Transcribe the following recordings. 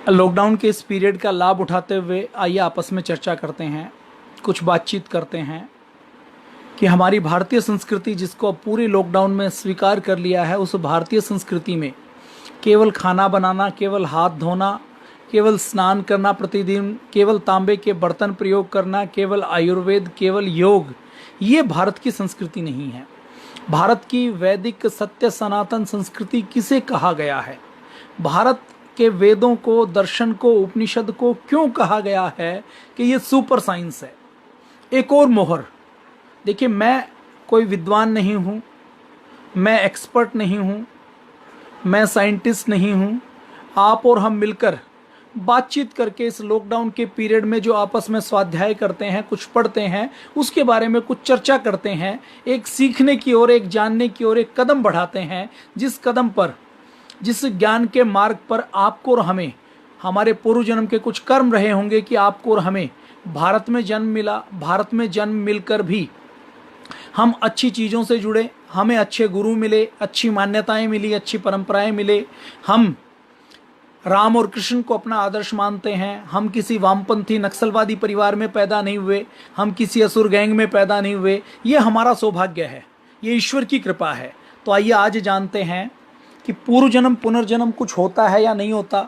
Lockdown के इस period का लाभ उठाते हुए आइए आपस में चर्चा करते हैं, कुछ बातचीत करते हैं कि हमारी भारतीय संस्कृति जिसको अब पूरे लॉकडाउन में स्वीकार कर लिया है, उस भारतीय संस्कृति में केवल खाना बनाना, केवल हाथ धोना, केवल स्नान करना प्रतिदिन, केवल तांबे के बर्तन प्रयोग करना, केवल आयुर्वेद, केवल योग, ये भारत की संस्कृति नहीं है। भारत की वैदिक सत्य सनातन संस्कृति किसे कहा गया है? भारत के वेदों को, दर्शन को, उपनिषद को क्यों कहा गया है कि ये सुपर साइंस है? एक और मोहर देखिए, मैं कोई विद्वान नहीं हूँ, मैं एक्सपर्ट नहीं हूँ, मैं साइंटिस्ट नहीं हूँ। आप और हम मिलकर बातचीत करके इस लॉकडाउन के पीरियड में जो आपस में स्वाध्याय करते हैं, कुछ पढ़ते हैं, उसके बारे में कुछ चर्चा करते हैं, एक सीखने की ओर, एक जानने की ओर एक कदम बढ़ाते हैं, जिस कदम पर, जिस ज्ञान के मार्ग पर आपको और हमें, हमारे पूर्व जन्म के कुछ कर्म रहे होंगे कि आपको और हमें भारत में जन्म मिला। भारत में जन्म मिलकर भी हम अच्छी चीज़ों से जुड़े, हमें अच्छे गुरु मिले, अच्छी मान्यताएं मिली, अच्छी परंपराएं मिले। हम राम और कृष्ण को अपना आदर्श मानते हैं। हम किसी वामपंथी नक्सलवादी परिवार में पैदा नहीं हुए, हम किसी असुर गैंग में पैदा नहीं हुए। ये हमारा सौभाग्य है, ये ईश्वर की कृपा है। तो आइए आज जानते हैं कि पूर्व जन्म पुनर्जन्म कुछ होता है या नहीं होता।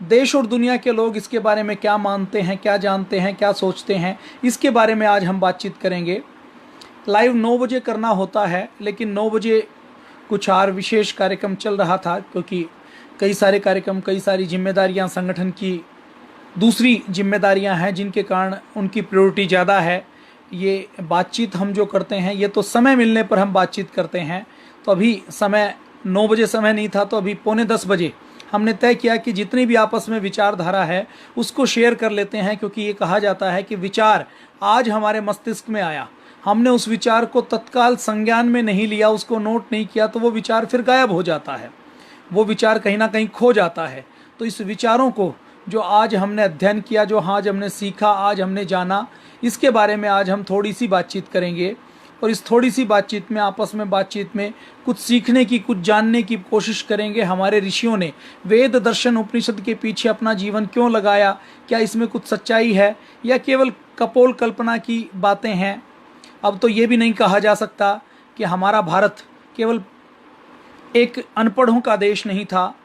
देश और दुनिया के लोग इसके बारे में क्या मानते हैं, क्या जानते हैं, क्या सोचते हैं, इसके बारे में आज हम बातचीत करेंगे। लाइव 9 बजे करना होता है, लेकिन 9 बजे कुछ और विशेष कार्यक्रम चल रहा था, क्योंकि कई सारे कार्यक्रम, कई सारी जिम्मेदारियां, संगठन की दूसरी जिम्मेदारियां हैं, जिनके कारण उनकी प्रायोरिटी ज़्यादा है। ये बातचीत हम जो करते हैं, ये तो समय मिलने पर हम बातचीत करते हैं। तो अभी समय 9 बजे समय नहीं था, तो अभी पौने 10 बजे हमने तय किया कि जितनी भी आपस में विचारधारा है उसको शेयर कर लेते हैं, क्योंकि ये कहा जाता है कि विचार आज हमारे मस्तिष्क में आया, हमने उस विचार को तत्काल संज्ञान में नहीं लिया, उसको नोट नहीं किया, तो वो विचार फिर गायब हो जाता है, वो विचार कहीं ना कहीं खो जाता है। तो इस विचारों को जो आज हमने अध्ययन किया, जो आज हमने सीखा, आज हमने जाना, इसके बारे में आज हम थोड़ी सी बातचीत करेंगे। और इस थोड़ी सी बातचीत में, आपस में बातचीत में कुछ सीखने की, कुछ जानने की कोशिश करेंगे। हमारे ऋषियों ने वेद दर्शन उपनिषद के पीछे अपना जीवन क्यों लगाया? क्या इसमें कुछ सच्चाई है या केवल कपोल कल्पना की बातें हैं? अब तो ये भी नहीं कहा जा सकता कि हमारा भारत केवल एक अनपढ़ों का देश नहीं था,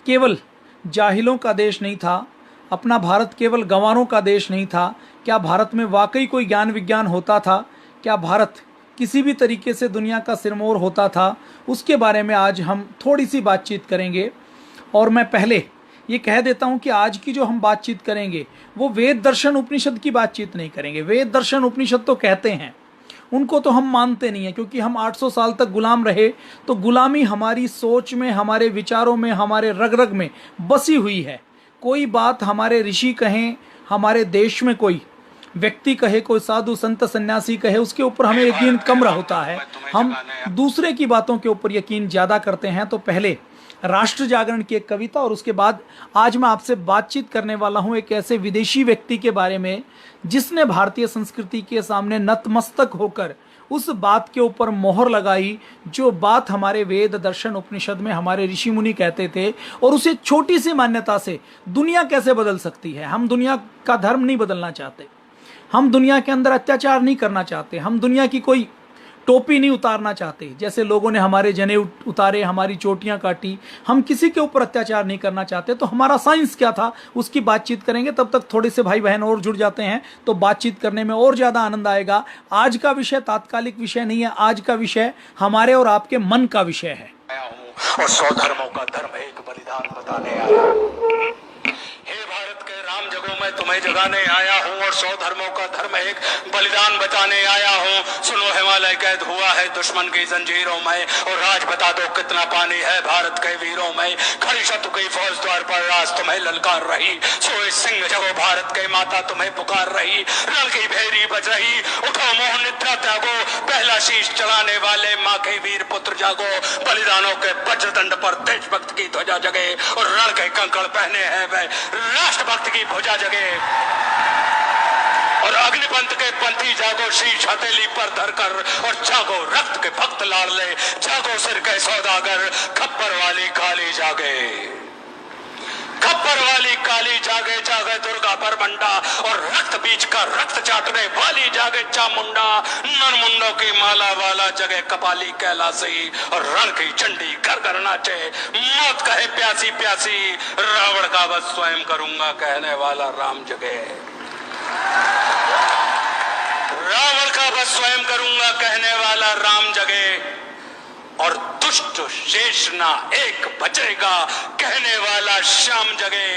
केवल जाहिलों का देश नहीं था, अपना भारत केवल गंवारों का देश नहीं था। क्या भारत में वाकई कोई ज्ञान विज्ञान होता था? क्या भारत किसी भी तरीके से दुनिया का सिरमौर होता था? उसके बारे में आज हम थोड़ी सी बातचीत करेंगे। और मैं पहले ये कह देता हूँ कि आज की जो हम बातचीत करेंगे वो वेद दर्शन उपनिषद की बातचीत नहीं करेंगे। वेद दर्शन उपनिषद तो कहते हैं, उनको तो हम मानते नहीं हैं, क्योंकि हम 800 साल तक गुलाम रहे। तो गुलामी हमारी सोच में, हमारे विचारों में, हमारे रग रग में बसी हुई है। कोई बात हमारे ऋषि कहें, हमारे देश में कोई व्यक्ति कहे, कोई साधु संत सन्यासी कहे, उसके ऊपर हमें यकीन कम होता है, हम दूसरे की बातों के ऊपर यकीन ज़्यादा करते हैं। तो पहले राष्ट्र जागरण की एक कविता, और उसके बाद आज मैं आपसे बातचीत करने वाला हूं एक ऐसे विदेशी व्यक्ति के बारे में जिसने भारतीय संस्कृति के सामने नतमस्तक होकर उस बात के ऊपर मोहर लगाई, जो बात हमारे वेद दर्शन उपनिषद में हमारे ऋषि मुनि कहते थे। और उसे छोटी सी मान्यता से दुनिया कैसे बदल सकती है। हम दुनिया का धर्म नहीं बदलना चाहते, हम दुनिया के अंदर अत्याचार नहीं करना चाहते, हम दुनिया की कोई टोपी नहीं उतारना चाहते। जैसे लोगों ने हमारे जने उतारे, हमारी चोटियां काटी, हम किसी के ऊपर अत्याचार नहीं करना चाहते। तो हमारा साइंस क्या था, उसकी बातचीत करेंगे। तब तक थोड़े से भाई बहन और जुड़ जाते हैं तो बातचीत करने में और ज़्यादा आनंद आएगा। आज का विषय तात्कालिक विषय नहीं है, आज का विषय हमारे और आपके मन का विषय है। और 100 धर्मों का धर्म एक बलिदान बताने आया। हे भारत के राम जगों में तुम्हें जगाने आया हूँ, और 100 धर्मों का धर्म एक बलिदान बताने आया हूँ। सुनो, हिमालय कैद हुआ है दुश्मन की जंजीरों में, और राज बता दो कितना पानी है भारत के वीरों में। खड़ी शत्रु की फौज द्वार पर राज तुम्हें ललकार रही, सोए सिंह जगो भारत के माता तुम्हें पुकार रही। रण की भेरी बज रही, उठो मोह निद्रा त्यागो, पहला शीश चलाने वाले माँ के वीर पुत्र जागो। बलिदानों के वज्रदंड पर देशभक्त की ध्वजा जगे, और रण के कंकड़ पहने हैं वे राष्ट्रभक्त की भुजा जगे। और अग्निपंथ के पंथी जागो, शीश हथेली पर धरकर, और जागो रक्त के भक्त लाडले, जागो सिर के सौदागर, खप्पर वाली काली जागे। खप्पर वाली काली दुर्गा पर बंडा, और रक्त बीज का रक्त चाटने वाली जागे चामुंडा, नरमुंडों की माला वाला जगह कपाली कैलासी, और रण की चंडी कर कर नाचे, मौत कहे प्यासी प्यासी, रावण का बस स्वयं करूंगा कहने वाला राम जगे, रावण का बस स्वयं करूंगा कहने वाला राम जगे, और दुष्ट शेष ना एक बचेगा कहने वाला श्याम जगे,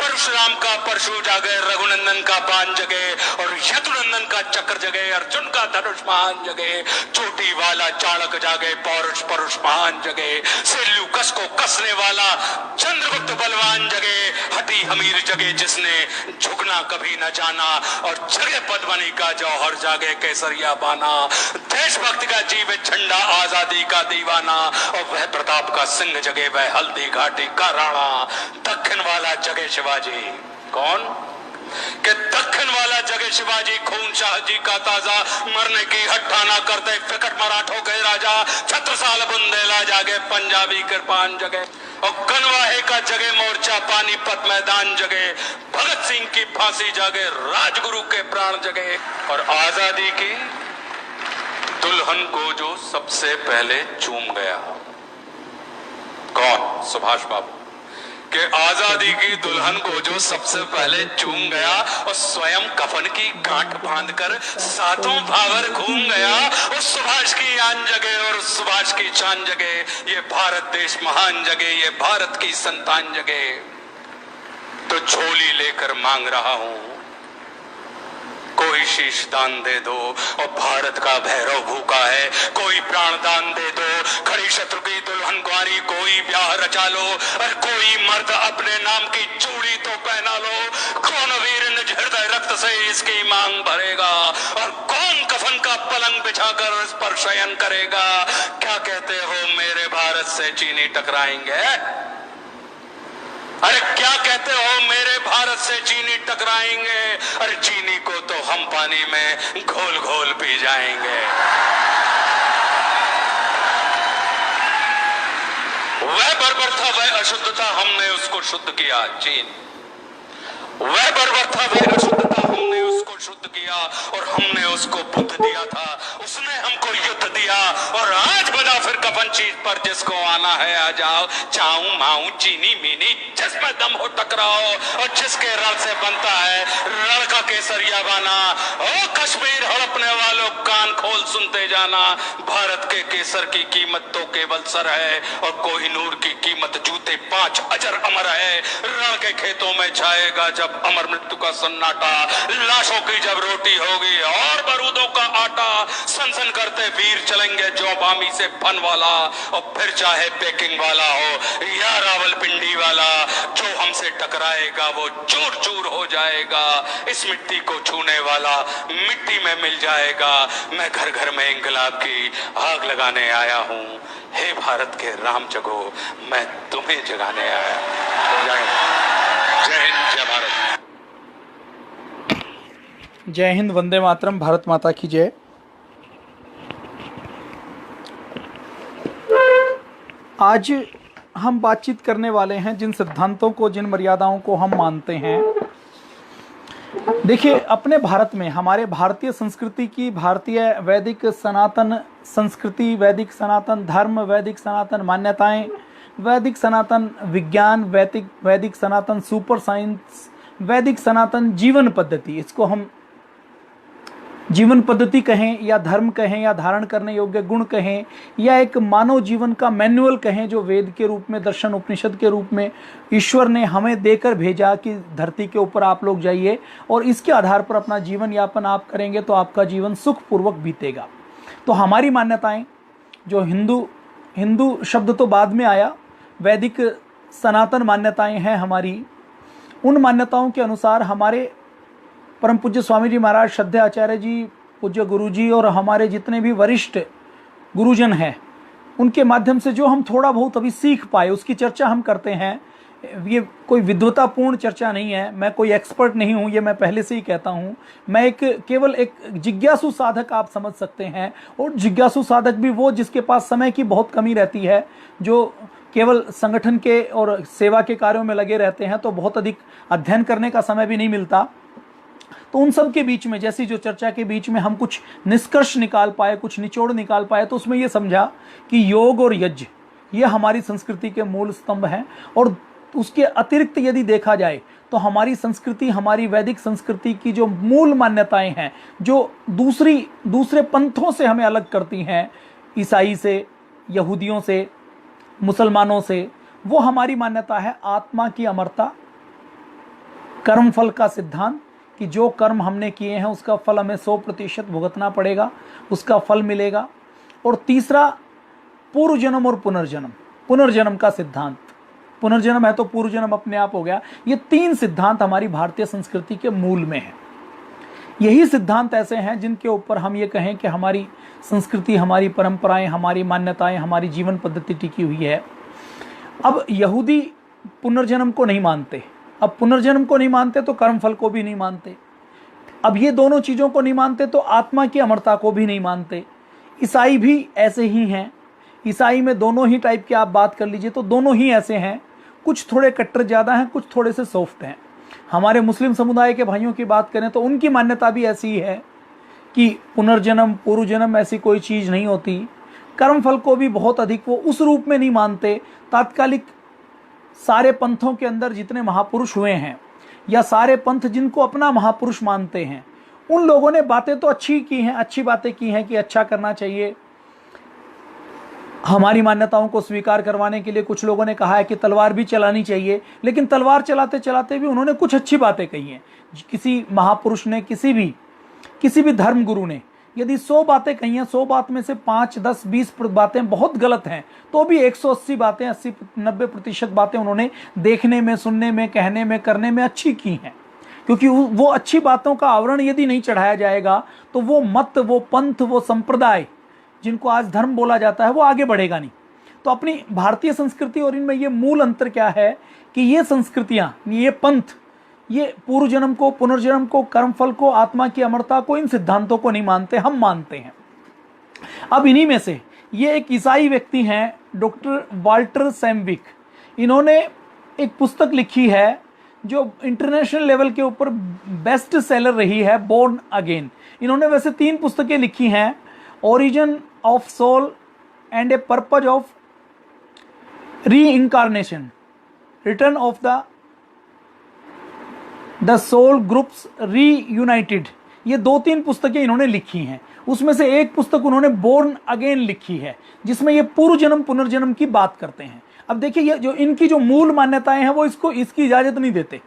परशुराम का परशु जागे, रघुनंदन का बाण जगे, और यदुनंदन का चक्र जगे, अर्जुन का धनुष महान जगे, चोटी वाला चाणक जागे, पौरुष परुष महान जगे, सेल्यूकस को कसने वाला चंद्रगुप्त बलवान जगे, हटी हमीर जगे जिसने झुकना कभी न जाना, और जगे पद्मनी का जौहर जागे केसरिया बाना, देशभक्ति का जीवित झंडा आजादी का दीवाना, और वह प्रताप का सिंह जगे, वह हल्दी घाटी का राणा, दक्षिण वाला जगे शिवाजी। कौन कि दक्षिण वाला जगे शिवाजी, खून शाह जी का ताजा, मरने की हट्टा ना करते फिकट मराठों के राजा, छत्रसाल बुंदेला जागे, पंजाबी कृपान जगे, और कनवाहे का जगे मोर्चा, पानीपत मैदान जगे, भगत सिंह की फांसी जागे, राजगुरु के प्राण जगे, और आजादी की दुल्हन को जो सबसे पहले चूम गया, कौन? सुभाष बाबू के आजादी की दुल्हन को जो सबसे पहले चूम गया, और स्वयं कफन की गांठ बांधकर सातों भावर घूम गया, उस सुभाष की आन जगे और उस सुभाष की शान जगे, ये भारत देश महान जगे, ये भारत की संतान जगे। तो झोली लेकर मांग रहा हूं, कोई शीश दान दे दो, और भारत का भैरव भूखा है, कोई प्राण दान दे दो, खड़ी शत्रु की दुल्हन कुंवारी कोई ब्याह रचा लो, और कोई मर्द अपने नाम की चूड़ी तो पहना लो, कौन वीर निज हृदय रक्त से इसकी मांग भरेगा, और कौन कफन का पलंग बिछाकर इस पर शयन करेगा। क्या कहते हो मेरे भारत से चीनी टकराएंगे? अरे क्या कहते हो मेरे भारत से चीनी टकराएंगे? अरे चीनी को तो हम पानी में घोल घोल पी जाएंगे। वह बर्बरता वह अशुद्धता हमने उसको शुद्ध किया, चीन। वह बर्बरता वह अशुद्धता हमने उसको शुद्ध किया, और हमने उसको बुद्ध दिया था, उसने हमको युद्ध दिया, और आज बजा फिर कफन चीज पर जिसको आना है आ जाओ, चाऊ माऊ चीनी मीनी जिसमें दम हो टकराओ, और जिसके रण से बनता है रण का केसरिया बाना। ओ कश्मीर हड़पने वालों कान खोल सुनते जाना, भारत के केसर की कीमत तो केवल सर है, और कोहिनूर की कीमत जूते 5 अजर अमर है। रण के खेतों में छाएगा जब अमर मृत्यु का सन्नाटा, लाशों की जब रोटी होगी और बारूदों का आटा, सनसन करते वीर चलेंगे जो बामी से फन वाला, और फिर चाहे पेकिंग वाला हो या रावलपिंडी वाला, जो हमसे टकराएगा वो चूर चूर हो जाएगा। इस मिट्टी को छूने वाला मिट्टी में मिल जाएगा। मैं घर घर में इंकलाब की आग लगाने आया हूँ। हे भारत के राम जगो, मैं तुम्हें जगाने आया। जय हिंद, जय भारत। जय हिंद, वंदे मातरम, भारत माता की जय। आज हम बातचीत करने वाले हैं जिन सिद्धांतों को, जिन मर्यादाओं को हम मानते हैं। देखिए, अपने भारत में हमारे भारतीय संस्कृति की, भारतीय वैदिक सनातन संस्कृति, वैदिक सनातन धर्म, वैदिक सनातन मान्यताएं, वैदिक सनातन विज्ञान, वैदिक सनातन सुपर साइंस, वैदिक सनातन जीवन पद्धति, इसको हम जीवन पद्धति कहें या धर्म कहें या धारण करने योग्य गुण कहें या एक मानव जीवन का मैनुअल कहें, जो वेद के रूप में, दर्शन उपनिषद के रूप में ईश्वर ने हमें देकर भेजा कि धरती के ऊपर आप लोग जाइए और इसके आधार पर अपना जीवन यापन आप करेंगे तो आपका जीवन सुखपूर्वक बीतेगा। तो हमारी मान्यताएं, जो हिंदू शब्द तो बाद में आया, वैदिक सनातन मान्यताएं हैं हमारी। उन मान्यताओं के अनुसार हमारे परम पूज्य स्वामी जी महाराज, श्रद्धेय आचार्य जी, पूज्य गुरु जी और हमारे जितने भी वरिष्ठ गुरुजन हैं, उनके माध्यम से जो हम थोड़ा बहुत अभी सीख पाए उसकी चर्चा हम करते हैं। ये कोई विद्वतापूर्ण चर्चा नहीं है, मैं कोई एक्सपर्ट नहीं हूँ, ये मैं पहले से ही कहता हूँ। मैं केवल एक जिज्ञासु साधक आप समझ सकते हैं, और जिज्ञासु साधक भी वो जिसके पास समय की बहुत कमी रहती है, जो केवल संगठन के और सेवा के कार्यों में लगे रहते हैं तो बहुत अधिक अध्ययन करने का समय भी नहीं मिलता। तो उन सब के बीच में, जैसी जो चर्चा के बीच में हम कुछ निष्कर्ष निकाल पाए, कुछ निचोड़ निकाल पाए, तो उसमें ये समझा कि योग और यज्ञ ये हमारी संस्कृति के मूल स्तंभ हैं। और उसके अतिरिक्त यदि देखा जाए तो हमारी संस्कृति, हमारी वैदिक संस्कृति की जो मूल मान्यताएं हैं, जो दूसरे पंथों से हमें अलग करती हैं, ईसाई से, यहूदियों से, मुसलमानों से, वो हमारी मान्यता है आत्मा की अमरता, कर्मफल का सिद्धांत कि जो कर्म हमने किए हैं उसका फल हमें 100% भुगतना पड़ेगा, उसका फल मिलेगा। और तीसरा पूर्व जन्म और पुनर्जन्म, पुनर्जन्म का सिद्धांत, पुनर्जन्म है तो पूर्व जन्म अपने आप हो गया। ये 3 सिद्धांत हमारी भारतीय संस्कृति के मूल में हैं। यही सिद्धांत ऐसे हैं जिनके ऊपर हम ये कहें कि हमारी संस्कृति, हमारी परंपराएं, हमारी मान्यताएं, हमारी जीवन पद्धति टिकी हुई है। अब यहूदी पुनर्जन्म को नहीं मानते, अब पुनर्जन्म को नहीं मानते तो कर्मफल को भी नहीं मानते, अब ये दोनों चीज़ों को नहीं मानते तो आत्मा की अमरता को भी नहीं मानते। ईसाई भी ऐसे ही हैं, ईसाई में दोनों ही टाइप की आप बात कर लीजिए तो दोनों ही ऐसे हैं, कुछ थोड़े कट्टर ज़्यादा हैं, कुछ थोड़े से सॉफ्ट हैं। हमारे मुस्लिम समुदाय के भाइयों की बात करें तो उनकी मान्यता भी ऐसी ही है कि पुनर्जन्म, पूर्व जन्म ऐसी कोई चीज़ नहीं होती। कर्मफल को भी बहुत अधिक वो उस रूप में नहीं मानते। तात्कालिक सारे पंथों के अंदर जितने महापुरुष हुए हैं या सारे पंथ जिनको अपना महापुरुष मानते हैं, उन लोगों ने बातें तो अच्छी की हैं, अच्छी बातें की हैं कि अच्छा करना चाहिए। हमारी मान्यताओं को स्वीकार करवाने के लिए कुछ लोगों ने कहा है कि तलवार भी चलानी चाहिए, लेकिन तलवार चलाते चलाते भी उन्होंने कुछ अच्छी बातें कही हैं। किसी महापुरुष ने, किसी भी धर्म गुरु ने यदि 100 बातें कही हैं, 100 बात में से 5, 10, 20 बातें बहुत गलत हैं, तो भी 180 बातें, 80-90% बातें उन्होंने देखने में, सुनने में, कहने में, करने में अच्छी की हैं। क्योंकि वो अच्छी बातों का आवरण यदि नहीं चढ़ाया जाएगा तो वो मत, वो पंथ, वो संप्रदाय जिनको आज धर्म बोला जाता है वो आगे बढ़ेगा नहीं। तो अपनी भारतीय संस्कृति और इनमें ये मूल अंतर क्या है कि ये संस्कृतियां, ये पंथ, ये पूर्व जन्म को, पुनर्जन्म को, कर्मफल को, आत्मा की अमरता को, इन सिद्धांतों को नहीं मानते, हम मानते हैं। अब इन्हीं में से ये एक ईसाई व्यक्ति हैं, डॉक्टर वाल्टर सैमविक। इन्होंने एक पुस्तक लिखी है जो इंटरनेशनल लेवल के ऊपर बेस्ट सेलर रही है, बोर्न अगेन। इन्होंने वैसे 3 पुस्तकें लिखी हैं, origin of soul and a purpose of reincarnation, return of the soul groups reunited. ये 2-3 पुस्तकें इन्होंने लिखी हैं। उसमें से एक पुस्तक उन्होंने बोर्न अगेन लिखी है, जिसमें ये पूर्व जन्म पुनर्जन्म की बात करते हैं। अब देखिए, ये जो इनकी जो मूल मान्यताएं हैं वो इसकी इजाजत नहीं देते।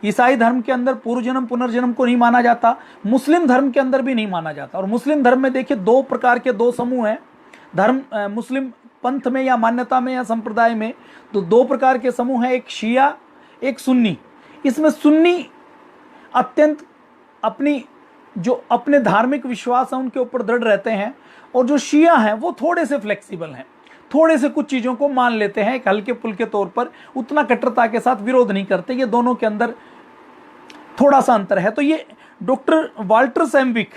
ईसाई धर्म के अंदर पूर्व जन्म पुनर्जन्म को नहीं माना जाता, मुस्लिम धर्म के अंदर भी नहीं माना जाता। और मुस्लिम धर्म में देखिए 2 प्रकार के 2 समूह हैं धर्म, मुस्लिम पंथ में या मान्यता में या संप्रदाय में। तो 2 प्रकार के समूह हैं, एक शिया, एक सुन्नी। इसमें सुन्नी अत्यंत अपने धार्मिक विश्वास है उनके ऊपर दृढ़ रहते हैं, और जो शिया हैं वो थोड़े से फ्लेक्सिबल हैं, थोड़े से कुछ चीज़ों को मान लेते हैं, एक हल्के पुल्के तौर पर, उतना कट्टरता के साथ विरोध नहीं करते। ये दोनों के अंदर थोड़ा सा अंतर है। तो ये डॉक्टर वाल्टर सैमविक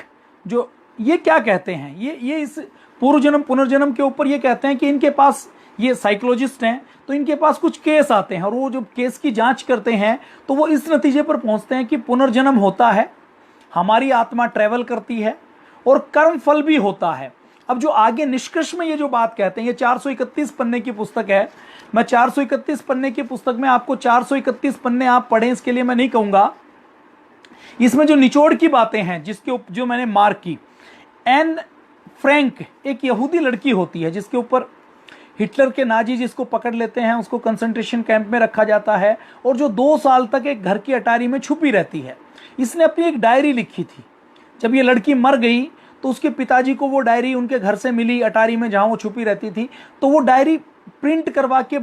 जो ये क्या कहते हैं, ये इस पूर्व जन्म पुनर्जन्म के ऊपर ये कहते हैं कि इनके पास, ये साइकोलॉजिस्ट हैं, तो इनके पास कुछ केस आते हैं और वो जो केस की जांच करते हैं तो वो इस नतीजे पर पहुंचते हैं कि पुनर्जन्म होता है, हमारी आत्मा ट्रैवल करती है और कर्म फल भी होता है। अब जो आगे निष्कर्ष में ये जो बात कहते हैं, ये 431 पन्ने की पुस्तक है। मैं 431 पन्ने की पुस्तक में आपको 431 पन्ने आप पढ़ें इसके लिए मैं नहीं कहूंगा। इसमें जो निचोड़ की बातें हैं जो मैंने मार्क की, एन फ्रैंक एक यहूदी लड़की होती है जिसके ऊपर हिटलर के नाजी जिसको पकड़ लेते हैं उसको कंसंट्रेशन कैंप में रखा जाता है और जो 2 साल तक एक घर की अटारी में छुपी रहती है। इसने अपनी एक डायरी लिखी थी। जब ये लड़की मर गई तो उसके पिताजी को वो डायरी उनके घर से मिली, अटारी में जहाँ वो छुपी रहती थी। तो वो डायरी प्रिंट करवा के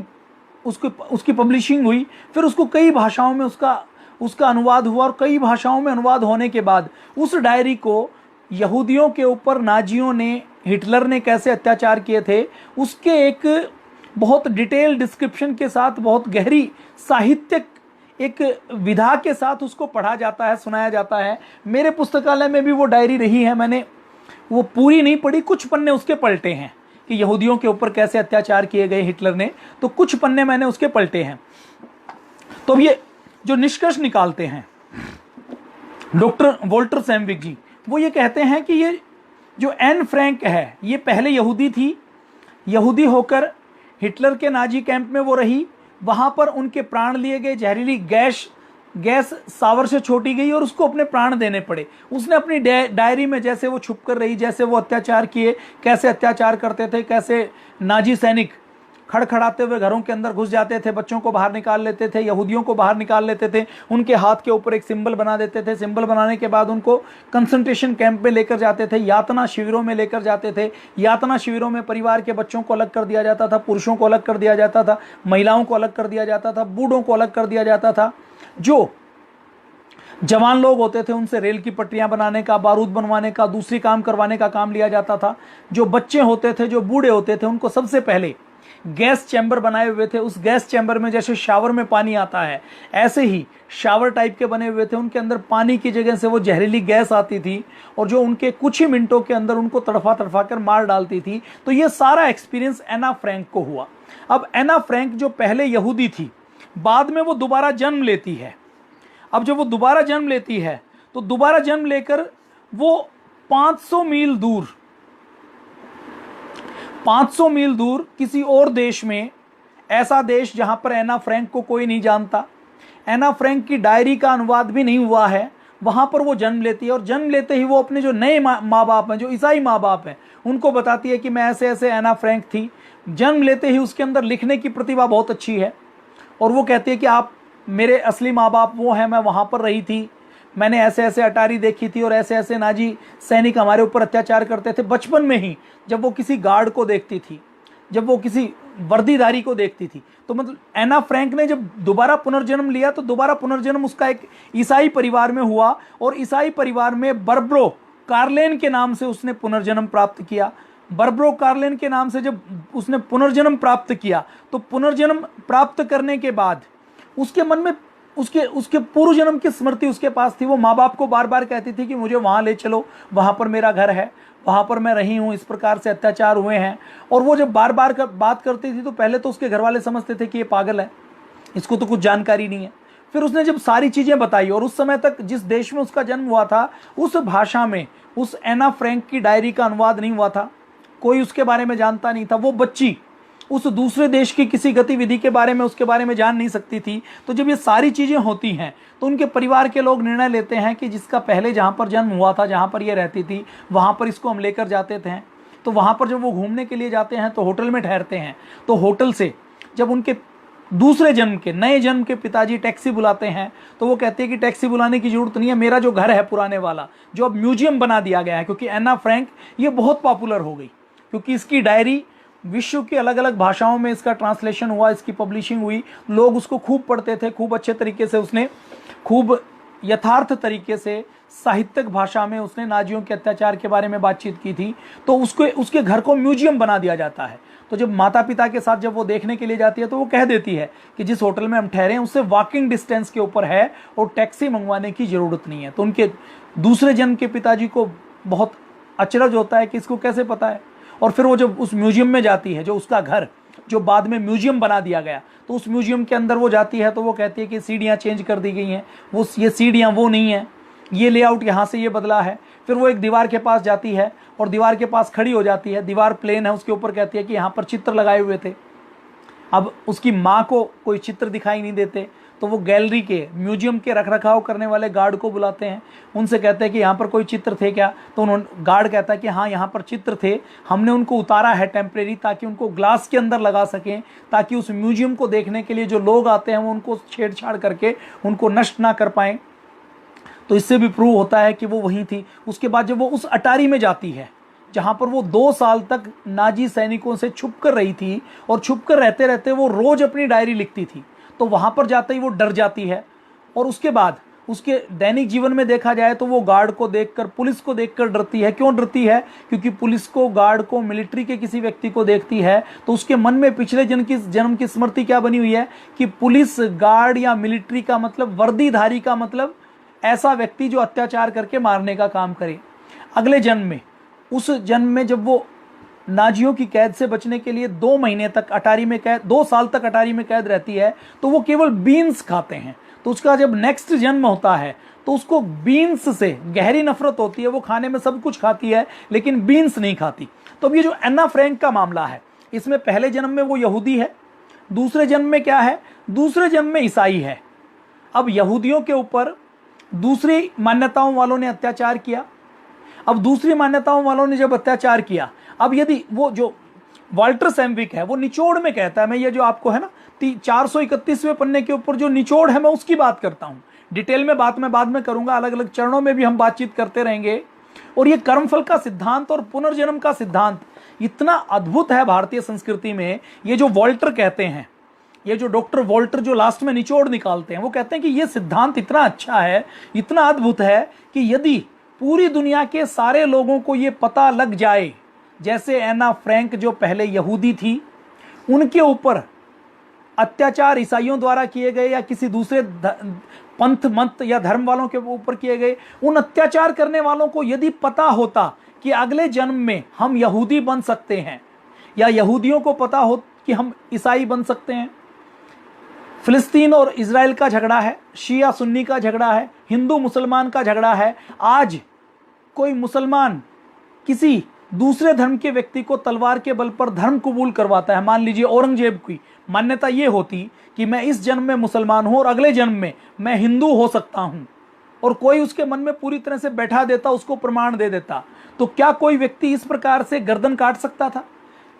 उसकी पब्लिशिंग हुई। फिर उसको कई भाषाओं में उसका अनुवाद हुआ और कई भाषाओं में अनुवाद होने के बाद उस डायरी को यहूदियों के ऊपर नाजियों ने, हिटलर ने कैसे अत्याचार किए थे उसके एक बहुत डिटेल डिस्क्रिप्शन के साथ, बहुत गहरी साहित्यिक एक विधा के साथ उसको पढ़ा जाता है, सुनाया जाता है। मेरे पुस्तकालय में भी वो डायरी रही है। मैंने वो पूरी नहीं पढ़ी, कुछ पन्ने उसके पलटे हैं। कि यहूदियों के ऊपर कैसे अत्याचार किए गए हिटलर ने, तो कुछ पन्ने मैंने उसके पलटे हैं। तो ये जो निष्कर्ष निकालते हैं डॉक्टर वोल्टर सैमविक जी, वो ये कहते हैं कि ये जो एन फ्रैंक है ये पहले यहूदी थी, यहूदी होकर हिटलर के नाजी कैंप में वो रही, वहां पर उनके प्राण लिए गए, जहरीली गैस सावर से छोड़ी गई और उसको अपने प्राण देने पड़े। उसने अपनी डायरी में जैसे वो छुप कर रही, जैसे वो अत्याचार किए, कैसे अत्याचार करते थे, कैसे नाजी सैनिक खड़खड़ाते हुए घरों के अंदर घुस जाते थे, बच्चों को बाहर निकाल लेते थे, यहूदियों को बाहर निकाल लेते थे, उनके हाथ के ऊपर एक सिंबल बना देते थे, सिंबल बनाने के बाद उनको कंसंट्रेशन कैंप में लेकर जाते थे, यातना शिविरों में लेकर जाते थे। यातना शिविरों में परिवार के बच्चों को अलग कर दिया जाता था, पुरुषों को अलग कर दिया जाता था, महिलाओं को अलग कर दिया जाता था, बूढ़ों को अलग कर दिया जाता था। जो जवान लोग होते थे उनसे रेल की पटरियां बनाने का, बारूद बनवाने का, दूसरी काम करवाने का काम लिया जाता था। जो बच्चे होते थे, जो बूढ़े होते थे, उनको सबसे पहले गैस चैम्बर बनाए हुए थे। उस गैस चैम्बर में जैसे शावर में पानी आता है, ऐसे ही शावर टाइप के बने हुए थे, उनके अंदर पानी की जगह से वो जहरीली गैस आती थी और जो उनके कुछ ही मिनटों के अंदर उनको तड़फा तड़फा कर मार डालती थी। तो ये सारा एक्सपीरियंस एना फ्रैंक को हुआ। अब एना फ्रैंक जो पहले यहूदी थी, बाद में वो दोबारा जन्म लेती है। अब जब वो दोबारा जन्म लेती है तो दोबारा जन्म लेकर वो 500 मील दूर किसी और देश में, ऐसा देश जहां पर एना फ्रैंक को कोई नहीं जानता, एना फ्रैंक की डायरी का अनुवाद भी नहीं हुआ है, वहां पर वो जन्म लेती है। और जन्म लेते ही वो अपने जो नए माँ बाप हैं, जो ईसाई माँ बाप हैं, उनको बताती है कि मैं ऐसे ऐसे एना फ्रैंक थी। जन्म लेते ही उसके अंदर लिखने की प्रतिभा बहुत अच्छी है और वो कहती है कि आप मेरे असली माँ बाप वो हैं, मैं वहाँ पर रही थी, मैंने ऐसे ऐसे अटारी देखी थी और ऐसे ऐसे नाजी सैनिक हमारे ऊपर अत्याचार करते थे। बचपन में ही जब वो किसी गार्ड को देखती थी, जब वो किसी वर्दीधारी को देखती थी, तो मतलब एना फ्रैंक ने जब दोबारा पुनर्जन्म लिया तो दोबारा पुनर्जन्म उसका एक ईसाई परिवार में हुआ और ईसाई परिवार में बर्ब्रो कार्लेन के नाम से उसने पुनर्जन्म प्राप्त किया। बर्ब्रो कार्लेन के नाम से जब उसने पुनर्जन्म प्राप्त किया तो पुनर्जन्म प्राप्त करने के बाद उसके मन में उसके पूर्व जन्म की स्मृति उसके पास थी। वो माँ बाप को बार बार कहती थी कि मुझे वहाँ ले चलो, वहाँ पर मेरा घर है, वहाँ पर मैं रही हूँ, इस प्रकार से अत्याचार हुए हैं। और वो जब बार बार बात करती थी तो पहले तो उसके घर वाले समझते थे कि ये पागल है, इसको तो कुछ जानकारी नहीं है। फिर उसने जब सारी चीज़ें बताई और उस समय तक जिस देश में उसका जन्म हुआ था उस भाषा में उस एना फ्रैंक की डायरी का अनुवाद नहीं हुआ था, कोई उसके बारे में जानता नहीं था। वो बच्ची उस दूसरे देश की किसी गतिविधि के बारे में उसके बारे में जान नहीं सकती थी। तो जब ये सारी चीज़ें होती हैं तो उनके परिवार के लोग निर्णय लेते हैं कि जिसका पहले जहाँ पर जन्म हुआ था, जहाँ पर ये रहती थी, वहाँ पर इसको हम लेकर जाते थे। तो वहाँ पर जब वो घूमने के लिए जाते हैं तो होटल में ठहरते हैं। तो होटल से जब उनके दूसरे जन्म के, नए जन्म के पिताजी टैक्सी बुलाते हैं तो वो कहते हैं कि टैक्सी बुलाने की जरूरत नहीं है, मेरा जो घर है पुराने वाला, जो अब म्यूजियम बना दिया गया है, क्योंकि एना फ्रैंक ये बहुत पॉपुलर हो गई, क्योंकि इसकी डायरी विश्व की अलग अलग भाषाओं में इसका ट्रांसलेशन हुआ, इसकी पब्लिशिंग हुई, लोग उसको खूब पढ़ते थे, खूब अच्छे तरीके से उसने, खूब यथार्थ तरीके से साहित्यिक भाषा में उसने नाजियों के अत्याचार के बारे में बातचीत की थी। तो उसके घर को म्यूजियम बना दिया जाता है। तो जब माता पिता के साथ जब वो देखने के लिए जाती है तो वो कह देती है कि जिस होटल में हम ठहरे हैं उससे वॉकिंग डिस्टेंस के ऊपर है और टैक्सी मंगवाने की ज़रूरत नहीं है। तो उनके दूसरे जन्म के पिताजी को बहुत अचरज होता है कि इसको कैसे पता है। और फिर वो जब उस म्यूजियम में जाती है, जो उसका घर जो बाद में म्यूजियम बना दिया गया, तो उस म्यूजियम के अंदर वो जाती है तो वो कहती है कि सीढ़ियाँ चेंज कर दी गई हैं, वो ये सीढ़ियाँ वो नहीं हैं, ये लेआउट यहाँ से ये बदला है। फिर वो एक दीवार के पास जाती है और दीवार के पास खड़ी हो जाती है, दीवार प्लेन है, उसके ऊपर कहती है कि यहाँ पर चित्र लगाए हुए थे। अब उसकी माँ को कोई चित्र दिखाई नहीं देते तो वो गैलरी के, म्यूजियम के रखरखाव करने वाले गार्ड को बुलाते हैं, उनसे कहते हैं कि यहाँ पर कोई चित्र थे क्या। तो उन्होंने, गार्ड कहता है कि हाँ यहाँ पर चित्र थे, हमने उनको उतारा है टेम्परेरी, ताकि उनको ग्लास के अंदर लगा सकें, ताकि उस म्यूजियम को देखने के लिए जो लोग आते हैं वो उनको छेड़छाड़ करके उनको नष्ट ना कर पाएँ। तो इससे भी प्रूव होता है कि वो वहीं थी। उसके बाद जब वो उस अटारी में जाती है जहाँ पर वो 2 साल तक नाजी सैनिकों से छुप कर रही थी और छुप कर रहते रहते वो रोज़ अपनी डायरी लिखती थी, तो वहाँ पर जाते ही वो डर जाती है। और उसके बाद उसके दैनिक जीवन में देखा जाए तो वो गार्ड को देखकर, पुलिस को देखकर डरती है। क्यों डरती है? क्योंकि पुलिस को, गार्ड को, मिलिट्री के किसी व्यक्ति को देखती है तो उसके मन में पिछले जन्म की स्मृति क्या बनी हुई है कि पुलिस, गार्ड या मिलिट्री का मतलब, वर्दीधारी का मतलब ऐसा व्यक्ति जो अत्याचार करके मारने का काम करे। अगले जन्म में, उस जन्म में जब वो नाजियों की कैद से बचने के लिए 2 महीने तक अटारी में कैद, 2 साल तक अटारी में कैद रहती है, तो वो केवल बीन्स खाते हैं। तो उसका जब नेक्स्ट जन्म होता है तो उसको बीन्स से गहरी नफरत होती है, वो खाने में सब कुछ खाती है लेकिन बीन्स नहीं खाती। तो अब ये जो एन्ना फ्रैंक का मामला है, इसमें पहले जन्म में वो यहूदी है, दूसरे जन्म में क्या है, दूसरे जन्म में ईसाई है। अब यहूदियों के ऊपर दूसरी मान्यताओं वालों ने अत्याचार किया। अब दूसरी मान्यताओं वालों ने जब अत्याचार किया, अब यदि वो जो वाल्टर सैमविक है वो निचोड़ में कहता है, मैं ये जो आपको है ना 431वें पन्ने के ऊपर जो निचोड़ है मैं उसकी बात करता हूं। डिटेल में बात मैं बाद में करूंगा, अलग अलग चरणों में भी हम बातचीत करते रहेंगे। और ये कर्मफल का सिद्धांत और पुनर्जन्म का सिद्धांत इतना अद्भुत है भारतीय संस्कृति में। ये जो वॉल्टर कहते हैं, ये जो डॉक्टर वॉल्टर जो लास्ट में निचोड़ निकालते हैं, वो कहते हैं कि ये सिद्धांत इतना अच्छा है, इतना अद्भुत है कि यदि पूरी दुनिया के सारे लोगों को ये पता लग जाए, जैसे एना फ्रैंक जो पहले यहूदी थी, उनके ऊपर अत्याचार ईसाइयों द्वारा किए गए या किसी दूसरे पंथ मत या धर्म वालों के ऊपर किए गए, उन अत्याचार करने वालों को यदि पता होता कि अगले जन्म में हम यहूदी बन सकते हैं, या यहूदियों को पता हो कि हम ईसाई बन सकते हैं। फिलिस्तीन और इजराइल का झगड़ा है, शिया सुन्नी का झगड़ा है, हिंदू मुसलमान का झगड़ा है। आज कोई मुसलमान किसी दूसरे धर्म के व्यक्ति को तलवार के बल पर धर्म कबूल करवाता है। मान लीजिए औरंगजेब की मान्यता ये होती कि मैं इस जन्म में मुसलमान हूं और अगले जन्म में मैं हिंदू हो सकता हूं, और कोई उसके मन में पूरी तरह से बैठा देता, उसको प्रमाण दे देता, तो क्या कोई व्यक्ति इस प्रकार से गर्दन काट सकता था?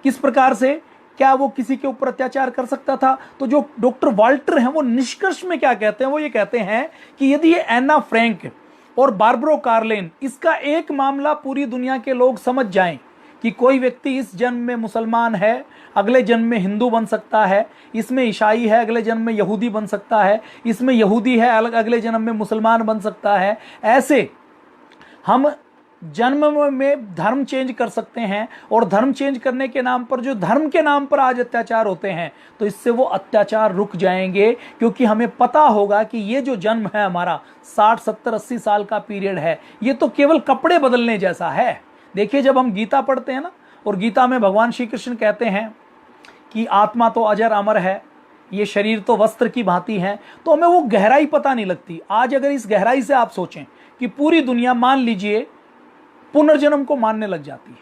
किस प्रकार से क्या वो किसी के ऊपर अत्याचार कर सकता था? तो जो डॉक्टर वाल्टर हैं वो निष्कर्ष में क्या कहते हैं, वो ये कहते हैं कि यदि ये एना फ्रैंक और बार्बरो कार्लेन, इसका एक मामला पूरी दुनिया के लोग समझ जाएं कि कोई व्यक्ति इस जन्म में मुसलमान है, अगले जन्म में हिंदू बन सकता है, इसमें ईसाई है, अगले जन्म में यहूदी बन सकता है, इसमें यहूदी है, अगले जन्म में मुसलमान बन सकता है, ऐसे हम जन्म में धर्म चेंज कर सकते हैं। और धर्म चेंज करने के नाम पर, जो धर्म के नाम पर आज अत्याचार होते हैं, तो इससे वो अत्याचार रुक जाएंगे, क्योंकि हमें पता होगा कि ये जो जन्म है हमारा 60, 70, 80 साल का पीरियड है, ये तो केवल कपड़े बदलने जैसा है। देखिए, जब हम गीता पढ़ते हैं ना, और गीता में भगवान श्री कृष्ण कहते हैं कि आत्मा तो अजर अमर है, ये शरीर तो वस्त्र की भांति है, तो हमें वो गहराई पता नहीं लगती। आज अगर इस गहराई से आप सोचें कि पूरी दुनिया, मान लीजिए, पुनर्जन्म को मानने लग जाती है।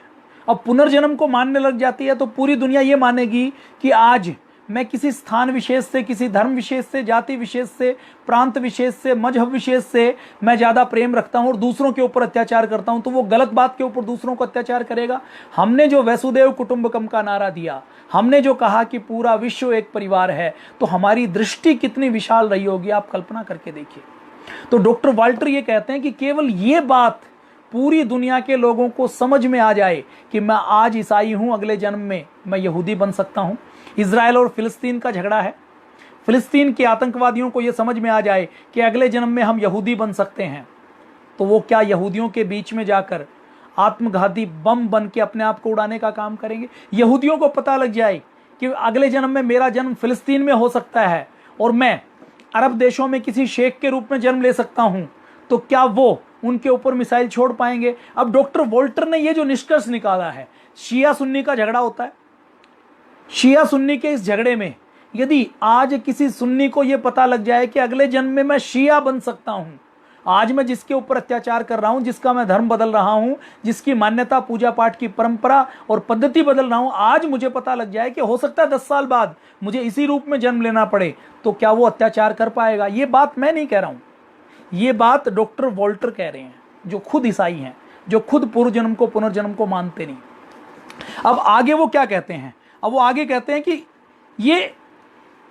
अब पुनर्जन्म को मानने लग जाती है तो पूरी दुनिया ये मानेगी कि आज मैं किसी स्थान विशेष से, किसी धर्म विशेष से, जाति विशेष से, प्रांत विशेष से, मजहब विशेष से मैं ज़्यादा प्रेम रखता हूँ और दूसरों के ऊपर अत्याचार करता हूँ, तो वो गलत बात के ऊपर दूसरों को अत्याचार करेगा। हमने जो वसुदेव कुटुंबकम का नारा दिया, हमने जो कहा कि पूरा विश्व एक परिवार है, तो हमारी दृष्टि कितनी विशाल रही होगी, आप कल्पना करके देखिए। तो डॉक्टर वाल्टर ये कहते हैं कि केवल ये बात पूरी दुनिया के लोगों को समझ में आ जाए कि मैं आज ईसाई हूं, अगले जन्म में मैं यहूदी बन सकता हूं। इजराइल और फिलिस्तीन का झगड़ा है, फिलिस्तीन के आतंकवादियों को यह समझ में आ जाए कि अगले जन्म में हम यहूदी बन सकते हैं, तो वो क्या यहूदियों के बीच में जाकर आत्मघाती बम बन के अपने आप को उड़ाने का काम करेंगे? यहूदियों को पता लग जाए कि अगले जन्म में मेरा जन्म फिलिस्तीन में हो सकता है और मैं अरब देशों में किसी शेख के रूप में जन्म ले सकता हूं, तो क्या वो उनके ऊपर मिसाइल छोड़ पाएंगे? अब डॉक्टर वोल्टर ने ये जो निष्कर्ष निकाला है, शिया सुन्नी का झगड़ा होता है, शिया सुन्नी के इस झगड़े में यदि आज किसी सुन्नी को यह पता लग जाए कि अगले जन्म में मैं शिया बन सकता हूं, आज मैं जिसके ऊपर अत्याचार कर रहा हूं, जिसका मैं धर्म बदल रहा हूं, जिसकी मान्यता, पूजा पाठ की परंपरा और पद्धति बदल रहा हूं, आज मुझे पता लग जाए कि हो सकता है 10 साल बाद मुझे इसी रूप में जन्म लेना पड़े, तो क्या वो अत्याचार कर पाएगा? ये बात मैं नहीं कह रहा हूं, ये बात डॉक्टर वोल्टर कह रहे हैं, जो खुद ईसाई हैं, जो खुद पूर्व जन्म को, पुनर्जन्म को मानते नहीं। अब आगे वो क्या कहते हैं? अब वो आगे कहते हैं कि ये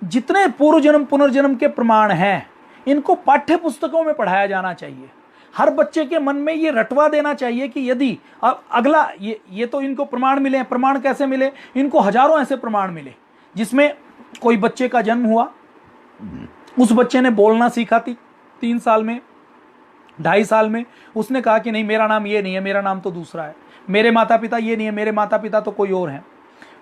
जितने पूर्व जन्म पुनर्जन्म के प्रमाण हैं, इनको पाठ्य पुस्तकों में पढ़ाया जाना चाहिए। हर बच्चे के मन में ये रटवा देना चाहिए कि यदि अब अगला ये तो इनको प्रमाण मिले हैं। प्रमाण कैसे मिले? इनको हजारों ऐसे प्रमाण मिले जिसमें कोई बच्चे का जन्म हुआ, उस बच्चे ने बोलना सीखा थी 3 साल में, 2.5 साल में, उसने कहा कि नहीं मेरा नाम ये नहीं है, मेरा नाम तो दूसरा है, मेरे माता पिता ये नहीं है, मेरे माता पिता तो कोई और हैं।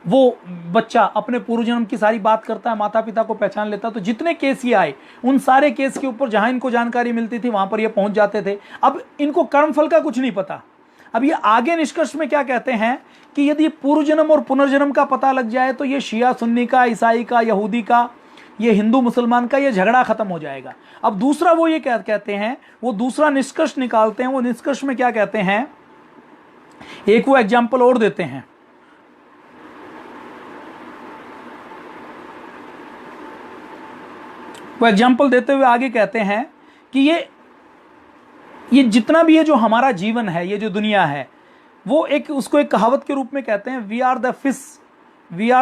वो बच्चा अपने पूर्व जन्म की सारी बात करता है, माता पिता को पहचान लेता। तो जितने केस ये आए, उन सारे केस के ऊपर जहां इनको जानकारी मिलती थी वहां पर ये पहुंच जाते थे। अब इनको कर्मफल का कुछ नहीं पता। अब ये आगे निष्कर्ष में क्या कहते हैं कि यदि पूर्व जन्म और पुनर्जन्म का पता लग जाए तो ये शिया सुन्नी का, ईसाई का, यहूदी का, ये हिंदू मुसलमान का ये झगड़ा खत्म हो जाएगा। अब दूसरा वो ये क्या कहते हैं, वो दूसरा निष्कर्ष निकालते हैं। वो निष्कर्ष में क्या कहते हैं, एक वो एग्जाम्पल और देते हैं। वो एग्जाम्पल देते हुए आगे कहते हैं कि ये जितना भी है जो हमारा जीवन है, ये जो दुनिया है, वो उसको एक कहावत के रूप में कहते हैं, we are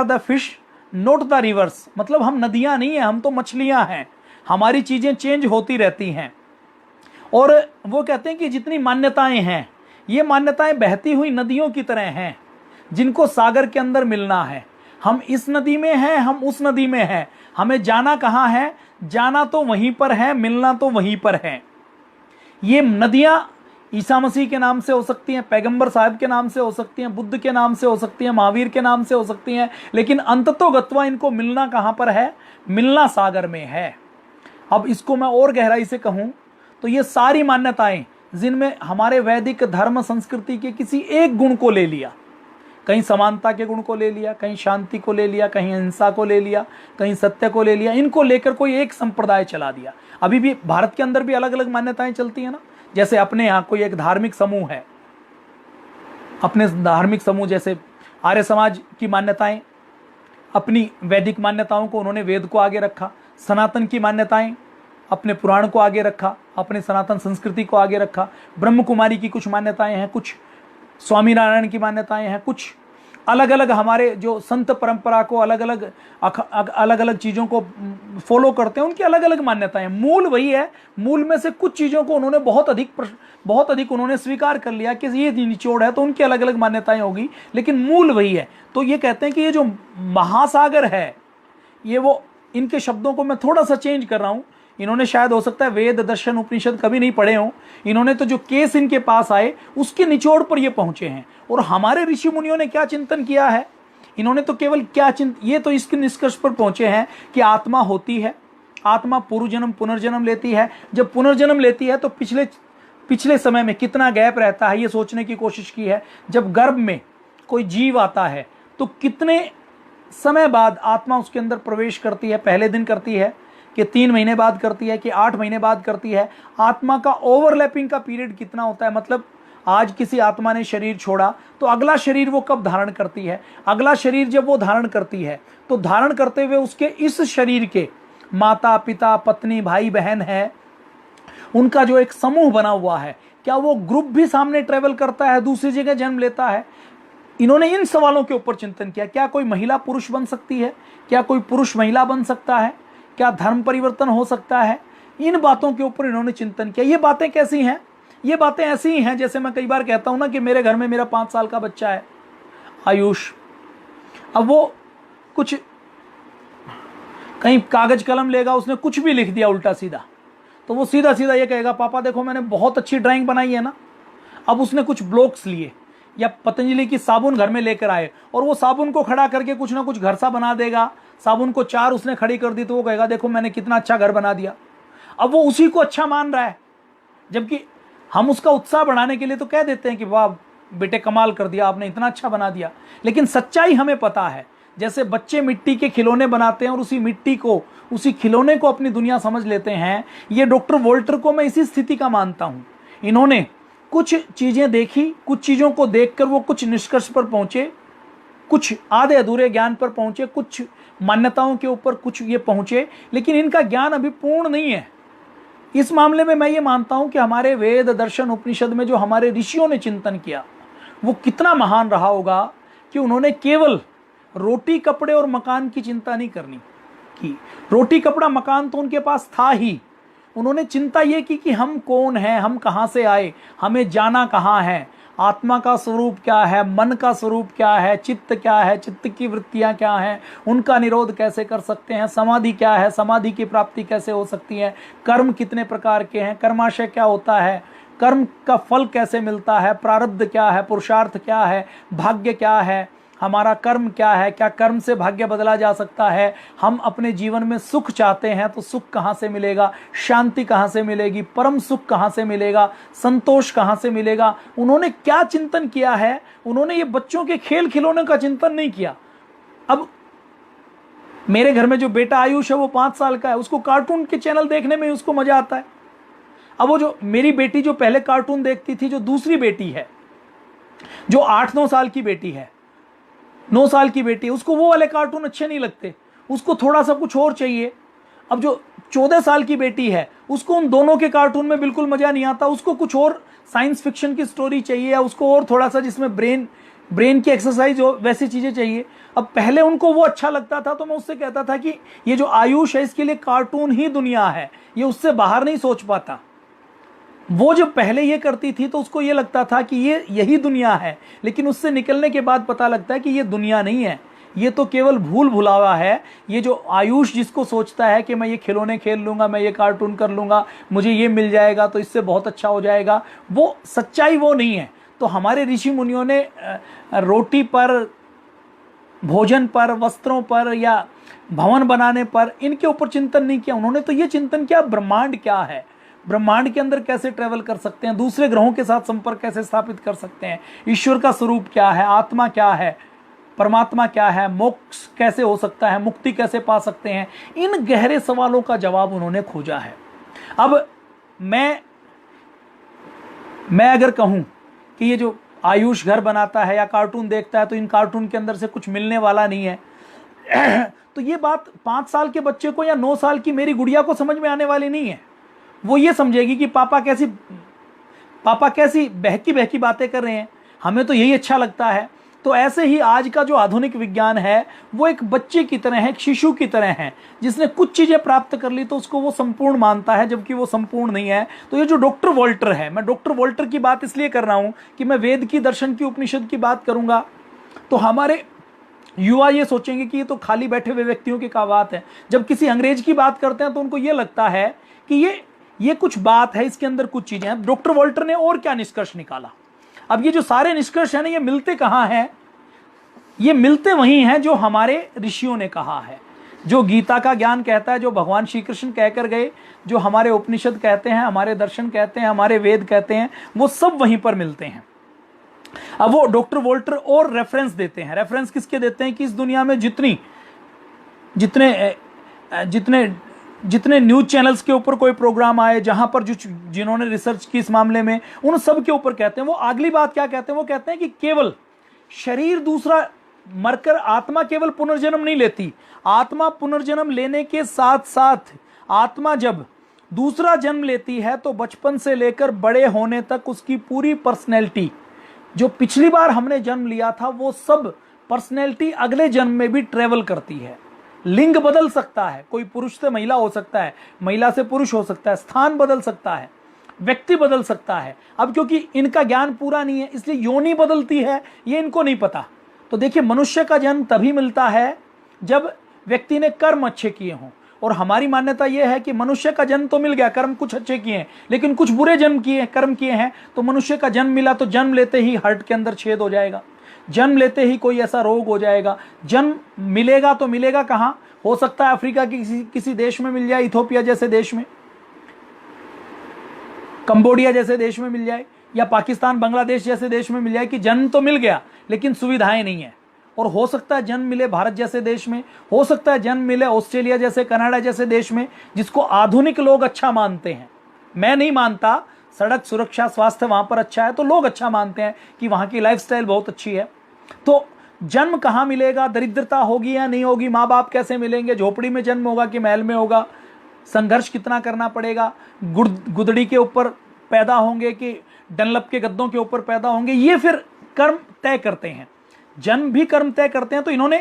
the fish not the rivers. मतलब हम नदियां नहीं है, हम तो मछलियां हैं, हमारी चीजें चेंज होती रहती हैं। और वो कहते हैं कि जितनी मान्यताएं हैं, ये मान्यताएं बहती हुई नदियों की तरह हैं जिनको सागर के अंदर मिलना है। हम इस नदी में हैं, हम उस नदी में हैं, हमें जाना कहाँ है, जाना तो वहीं पर है, मिलना तो वहीं पर है। ये नदियां ईसा मसीह के नाम से हो सकती हैं, पैगंबर साहब के नाम से हो सकती हैं, बुद्ध के नाम से हो सकती हैं, महावीर के नाम से हो सकती हैं, लेकिन अंततोगत्वा इनको मिलना कहाँ पर है, मिलना सागर में है। अब इसको मैं और गहराई से कहूँ तो ये सारी मान्यताएं जिनमें हमारे वैदिक धर्म संस्कृति के किसी एक गुण को ले लिया, कहीं समानता के गुण को ले लिया, कहीं शांति को ले लिया, कहीं अहिंसा को ले लिया, कहीं सत्य को ले लिया, इनको लेकर कोई एक संप्रदाय चला दिया। अभी भी भारत के अंदर भी अलग अलग मान्यताएं चलती हैं ना। जैसे अपने यहाँ कोई एक धार्मिक समूह है, अपने धार्मिक समूह जैसे आर्य समाज की मान्यताएं, अपनी वैदिक मान्यताओं को उन्होंने वेद को आगे रखा, सनातन की मान्यताएं अपने पुराण को आगे रखा, अपने सनातन संस्कृति को आगे रखा। ब्रह्म कुमारी की कुछ मान्यताएं हैं, कुछ स्वामीनारायण की मान्यताएं हैं, कुछ अलग अलग हमारे जो संत परंपरा को अलग अलग चीज़ों को फॉलो करते हैं, उनकी अलग अलग मान्यताएं। मूल वही है, मूल में से कुछ चीज़ों को उन्होंने बहुत अधिक उन्होंने स्वीकार कर लिया कि ये निचोड़ है, तो उनकी अलग अलग मान्यताएं होगी, लेकिन मूल वही है। तो ये कहते हैं कि ये जो महासागर है, ये वो, इनके शब्दों को मैं थोड़ा सा चेंज कर रहा हूँ। इन्होंने शायद हो सकता है वेद दर्शन उपनिषद कभी नहीं पढ़े हों, इन्होंने तो जो केस इनके पास आए उसके निचोड़ पर ये पहुंचे हैं। और हमारे ऋषि मुनियों ने क्या चिंतन किया है, इन्होंने तो केवल ये तो इसके निष्कर्ष पर पहुंचे हैं कि आत्मा होती है, आत्मा पूर्व जन्म पुनर्जन्म लेती है। जब पुनर्जन्म लेती है तो पिछले समय में कितना गैप रहता है, ये सोचने की कोशिश की है। जब गर्भ में कोई जीव आता है तो कितने समय बाद आत्मा उसके अंदर प्रवेश करती है, पहले दिन करती है कि 3 महीने बाद करती है कि 8 महीने बाद करती है। आत्मा का ओवरलैपिंग का पीरियड कितना होता है, मतलब आज किसी आत्मा ने शरीर छोड़ा तो अगला शरीर वो कब धारण करती है, अगला शरीर जब वो धारण करती है तो धारण करते हुए उसके इस शरीर के माता पिता पत्नी भाई बहन है, उनका जो एक समूह बना हुआ है, क्या वो ग्रुप भी सामने ट्रेवल करता है, दूसरी जगह जन्म लेता है। इन्होंने इन सवालों के ऊपर चिंतन किया। क्या कोई महिला पुरुष बन सकती है, क्या कोई पुरुष महिला बन सकता है, क्या धर्म परिवर्तन हो सकता है, इन बातों के ऊपर इन्होंने चिंतन किया। ये बातें कैसी हैं, ये बातें ऐसी ही हैं जैसे मैं कई बार कहता हूं ना कि मेरे घर में मेरा 5 साल का बच्चा है आयुष, अब वो कुछ कहीं कागज कलम लेगा, उसने कुछ भी लिख दिया उल्टा सीधा, तो वो सीधा सीधा ये कहेगा पापा देखो मैंने बहुत अच्छी ड्राइंग बनाई है ना। अब उसने कुछ ब्लॉक्स लिए या पतंजलि की साबुन घर में लेकर आए और वो साबुन को खड़ा करके कुछ ना कुछ घर सा बना देगा। साबुन को 4 उसने खड़ी कर दी तो वो कहेगा देखो मैंने कितना अच्छा घर बना दिया। अब वो उसी को अच्छा मान रहा है, जबकि हम उसका उत्साह बढ़ाने के लिए तो कह देते हैं कि वाह बेटे कमाल कर दिया आपने, इतना अच्छा बना दिया। लेकिन सच्चाई हमें पता है, जैसे बच्चे मिट्टी के खिलौने बनाते हैं और उसी मिट्टी को, उसी खिलौने को अपनी दुनिया समझ लेते हैं। ये डॉक्टर वोल्टर को मैं इसी स्थिति का मानता हूं। इन्होंने कुछ चीजें देखी, कुछ चीजों को देखकर वो कुछ निष्कर्ष पर पहुंचे, कुछ आधे अधूरे ज्ञान पर पहुंचे, कुछ मान्यताओं के ऊपर कुछ ये पहुंचे, लेकिन इनका ज्ञान अभी पूर्ण नहीं है। इस मामले में मैं ये मानता हूं कि हमारे वेद दर्शन उपनिषद में जो हमारे ऋषियों ने चिंतन किया वो कितना महान रहा होगा कि उन्होंने केवल रोटी कपड़े और मकान की चिंता नहीं करनी की। रोटी कपड़ा मकान तो उनके पास था ही, उन्होंने चिंता ये की कि हम कौन हैं, हम कहाँ से आए, हमें जाना कहाँ है, आत्मा का स्वरूप क्या है, मन का स्वरूप क्या है, चित्त क्या है, चित्त की वृत्तियां क्या हैं, उनका निरोध कैसे कर सकते हैं, समाधि क्या है, समाधि की प्राप्ति कैसे हो सकती है, कर्म कितने प्रकार के हैं, कर्माशय क्या होता है, कर्म का फल कैसे मिलता है, प्रारब्ध क्या है, पुरुषार्थ क्या है, भाग्य क्या है, हमारा कर्म क्या है, क्या कर्म से भाग्य बदला जा सकता है, हम अपने जीवन में सुख चाहते हैं तो सुख कहाँ से मिलेगा, शांति कहाँ से मिलेगी, परम सुख कहाँ से मिलेगा, संतोष कहाँ से मिलेगा। उन्होंने क्या चिंतन किया है, उन्होंने ये बच्चों के खेल खिलौने का चिंतन नहीं किया। अब मेरे घर में जो बेटा आयुष है वो 5 साल का है, उसको कार्टून के चैनल देखने में उसको मजा आता है। अब वो जो मेरी बेटी जो पहले कार्टून देखती थी, जो दूसरी बेटी है जो 8-9 साल की बेटी है, 9 साल की बेटी है, उसको वो वाले कार्टून अच्छे नहीं लगते, उसको थोड़ा सा कुछ और चाहिए। अब जो 14 साल की बेटी है उसको उन दोनों के कार्टून में बिल्कुल मजा नहीं आता, उसको कुछ और साइंस फिक्शन की स्टोरी चाहिए या उसको और थोड़ा सा जिसमें ब्रेन की एक्सरसाइज हो, वैसी चीजें चाहिए। अब पहले उनको वो अच्छा लगता था तो मैं उससे कहता था कि ये जो आयुष है इसके लिए कार्टून ही दुनिया है, ये उससे बाहर नहीं सोच पाता। वो जब पहले ये करती थी तो उसको ये लगता था कि ये यही दुनिया है, लेकिन उससे निकलने के बाद पता लगता है कि ये दुनिया नहीं है, ये तो केवल भूल भुलावा है। ये जो आयुष जिसको सोचता है कि मैं ये खिलौने खेल लूंगा, मैं ये कार्टून कर लूंगा, मुझे ये मिल जाएगा तो इससे बहुत अच्छा हो जाएगा, वो सच्चाई वो नहीं है। तो हमारे ऋषि मुनियों ने रोटी पर, भोजन पर, वस्त्रों पर या भवन बनाने पर इनके ऊपर चिंतन नहीं किया। उन्होंने तो ये चिंतन किया ब्रह्मांड क्या है, ब्रह्मांड के अंदर कैसे ट्रेवल कर सकते हैं, दूसरे ग्रहों के साथ संपर्क कैसे स्थापित कर सकते हैं, ईश्वर का स्वरूप क्या है, आत्मा क्या है, परमात्मा क्या है, मोक्ष कैसे हो सकता है, मुक्ति कैसे पा सकते हैं। इन गहरे सवालों का जवाब उन्होंने खोजा है। अब मैं अगर कहूं कि ये जो आयुष घर बनाता है या कार्टून देखता है तो इन कार्टून के अंदर से कुछ मिलने वाला नहीं है तो ये बात 5 साल के बच्चे को या 9 साल की मेरी गुड़िया को समझ में आने वाली नहीं है। वो ये समझेगी कि पापा कैसी बहकी बहकी बातें कर रहे हैं, हमें तो यही अच्छा लगता है। तो ऐसे ही आज का जो आधुनिक विज्ञान है वो एक बच्चे की तरह है, एक शिशु की तरह है, जिसने कुछ चीजें प्राप्त कर ली तो उसको वो संपूर्ण मानता है, जबकि वो संपूर्ण नहीं है। तो ये जो डॉक्टर वोल्टर है, मैं डॉक्टर वोल्टर की बात इसलिए कर रहा हूं कि मैं वेद की, दर्शन की, उपनिषद की बात करूंगा तो हमारे युवा ये सोचेंगे कि ये तो खाली बैठे हुए व्यक्तियों की क्या बात है। जब किसी अंग्रेज की बात करते हैं तो उनको ये लगता है कि ये कुछ बात है, इसके अंदर कुछ चीजें हैं। डॉक्टर वोल्टर ने और क्या निष्कर्ष निकाला। अब ये जो सारे निष्कर्ष है ना, ये मिलते कहां हैं? ये मिलते वहीं हैं जो हमारे ऋषियों ने कहा है, जो गीता का ज्ञान कहता है, जो भगवान श्री कृष्ण कहकर गए, जो हमारे उपनिषद कहते हैं, हमारे दर्शन कहते हैं, हमारे वेद कहते हैं, वो सब वहीं पर मिलते हैं। अब वो डॉक्टर वोल्टर और रेफरेंस देते हैं। रेफरेंस किसके देते हैं कि इस दुनिया में जितने न्यूज चैनल्स के ऊपर कोई प्रोग्राम आए, जहां पर जिन्होंने रिसर्च की इस मामले में, उन सब के ऊपर कहते हैं। वो अगली बात क्या कहते हैं? वो कहते हैं कि केवल शरीर दूसरा मरकर आत्मा केवल पुनर्जन्म नहीं लेती, आत्मा पुनर्जन्म लेने के साथ साथ आत्मा जब दूसरा जन्म लेती है तो बचपन से लेकर बड़े होने तक उसकी पूरी पर्सनैलिटी, जो पिछली बार हमने जन्म लिया था, वो सब पर्सनैलिटी अगले जन्म में भी ट्रेवल करती है। लिंग बदल सकता है, कोई पुरुष से महिला हो सकता है, महिला से पुरुष हो सकता है, स्थान बदल सकता है, व्यक्ति बदल सकता है। अब क्योंकि इनका ज्ञान पूरा नहीं है इसलिए योनि बदलती है, ये इनको नहीं पता। तो देखिए, मनुष्य का जन्म तभी मिलता है जब व्यक्ति ने कर्म अच्छे किए हों। और हमारी मान्यता यह है कि मनुष्य का जन्म तो मिल गया, कर्म कुछ अच्छे किए हैं, लेकिन कुछ बुरे कर्म किए हैं, तो मनुष्य का जन्म मिला तो जन्म लेते ही हार्ट के अंदर छेद हो जाएगा, जन्म लेते ही कोई ऐसा रोग हो जाएगा। जन्म मिलेगा तो मिलेगा कहां? हो सकता है अफ्रीका की किसी देश में मिल जाए, इथोपिया जैसे देश में, कंबोडिया जैसे देश में मिल जाए, या पाकिस्तान, बांग्लादेश जैसे देश में मिल जाए कि जन्म तो मिल गया लेकिन सुविधाएं नहीं है। और हो सकता है जन्म मिले भारत जैसे देश में, हो सकता है जन्म मिले ऑस्ट्रेलिया जैसे, कनाडा जैसे देश में, जिसको आधुनिक लोग अच्छा मानते हैं। मैं नहीं मानता, सड़क सुरक्षा, स्वास्थ्य वहां पर अच्छा है तो लोग अच्छा मानते हैं कि वहां की लाइफस्टाइल बहुत अच्छी है। तो जन्म कहाँ मिलेगा, दरिद्रता होगी या नहीं होगी, माँ बाप कैसे मिलेंगे, झोपड़ी में जन्म होगा कि महल में होगा, संघर्ष कितना करना पड़ेगा, गुदड़ी के ऊपर पैदा होंगे कि डनलप के गद्दों के ऊपर पैदा होंगे, ये फिर कर्म तय करते हैं। जन्म भी कर्म तय करते हैं। तो इन्होंने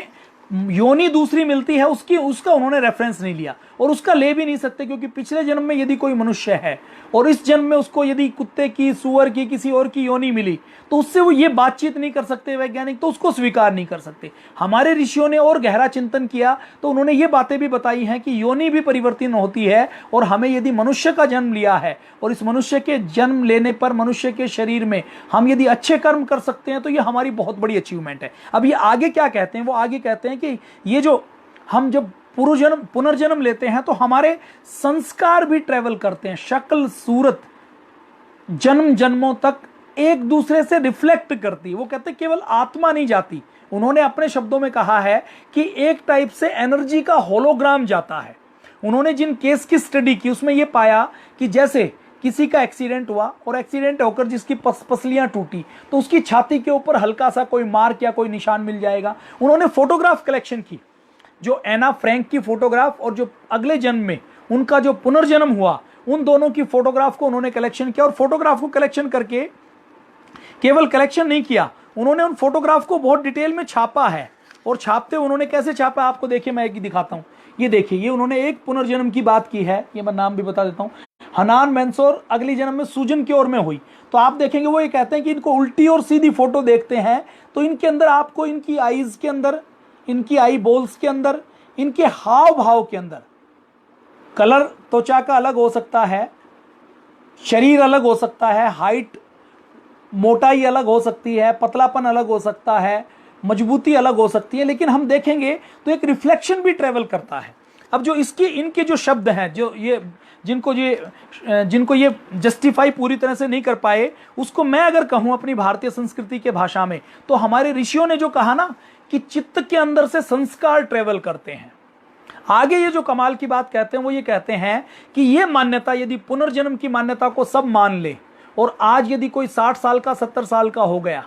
योनि दूसरी मिलती है उसका उन्होंने रेफरेंस नहीं लिया। और उसका ले भी नहीं सकते, क्योंकि पिछले जन्म में यदि कोई मनुष्य है और इस जन्म में उसको यदि कुत्ते की, सूअर की, किसी और की योनि मिली, तो उससे वो ये बातचीत नहीं कर सकते वैज्ञानिक, तो उसको स्वीकार नहीं कर सकते। हमारे ऋषियों ने और गहरा चिंतन किया तो उन्होंने ये बातें भी बताई हैं कि योनि भी परिवर्तन होती है, और हमें यदि मनुष्य का जन्म लिया है और इस मनुष्य के जन्म लेने पर मनुष्य के शरीर में हम यदि अच्छे कर्म कर सकते हैं तो ये हमारी बहुत बड़ी अचीवमेंट है। अब ये आगे क्या कहते हैं, वो आगे कहते हैं कि ये जो हम जब पुनर्जन्म लेते हैं तो हमारे संस्कार भी ट्रेवल करते हैं, शक्ल सूरत जन्म जन्मों तक एक दूसरे से रिफ्लेक्ट करती है। वो कहते हैं केवल आत्मा नहीं जाती, उन्होंने अपने शब्दों में कहा है कि एक टाइप से एनर्जी का होलोग्राम जाता है। उन्होंने जिन केस की स्टडी की उसमें यह पाया कि जैसे किसी का एक्सीडेंट हुआ और एक्सीडेंट होकर जिसकी पसलियां टूटी तो उसकी छाती के ऊपर हल्का सा कोई मार्क या कोई निशान मिल जाएगा। उन्होंने फोटोग्राफ कलेक्शन की, जो एना फ्रैंक की फोटोग्राफ और जो अगले जन्म में उनका जो पुनर्जन्म हुआ उन दोनों की फोटोग्राफ को उन्होंने कलेक्शन किया, और फोटोग्राफ को कलेक्शन करके केवल कलेक्शन नहीं किया, उन्होंने उन फोटोग्राफ को बहुत डिटेल में छापा है। और छापते उन्होंने कैसे छापा आपको देखिए, मैं एक दिखाता हूं। ये देखिए, ये उन्होंने एक पुनर्जन्म की बात की है, ये मैं नाम भी बता देता हूं, हनान मैंसोर अगली जन्म में सूजन की ओर में हुई। तो आप देखेंगे वो ये कहते हैं कि इनको उल्टी और सीधी फोटो देखते हैं तो इनके अंदर आपको इनकी आईज के अंदर, इनकी आई बॉल्स के अंदर, इनके हाव भाव के अंदर कलर त्वचा का अलग हो सकता है, शरीर अलग हो सकता है, हाइट मोटाई अलग हो सकती है, पतलापन अलग हो सकता है, मजबूती अलग हो सकती है, लेकिन हम देखेंगे तो एक रिफ्लेक्शन भी ट्रेवल करता है। अब जो इनके जो शब्द हैं, जो ये जिनको ये जस्टिफाई पूरी तरह से नहीं कर पाए, उसको मैं अगर कहूं अपनी भारतीय संस्कृति के भाषा में, तो हमारे ऋषियों ने जो कहा ना कि चित्त के अंदर से संस्कार ट्रेवल करते हैं। आगे ये जो कमाल की बात कहते हैं वो ये कहते हैं कि ये मान्यता, यदि पुनर्जन्म की मान्यता को सब मान ले, और आज यदि कोई 60 साल का 70 साल का हो गया,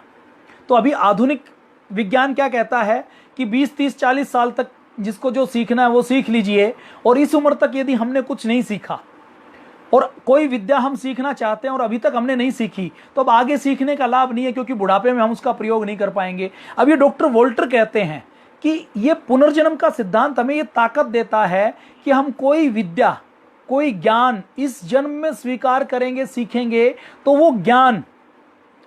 तो अभी आधुनिक विज्ञान क्या कहता है कि 20 30 40 साल तक जिसको जो सीखना है वो सीख लीजिए, और इस उम्र तक यदि हमने कुछ नहीं सीखा और कोई विद्या हम सीखना चाहते हैं और अभी तक हमने नहीं सीखी, तो अब आगे सीखने का लाभ नहीं है, क्योंकि बुढ़ापे में हम उसका प्रयोग नहीं कर पाएंगे। अब ये डॉक्टर वोल्टर कहते हैं कि ये पुनर्जन्म का सिद्धांत हमें ये ताकत देता है कि हम कोई विद्या, कोई ज्ञान इस जन्म में स्वीकार करेंगे, सीखेंगे, तो वो ज्ञान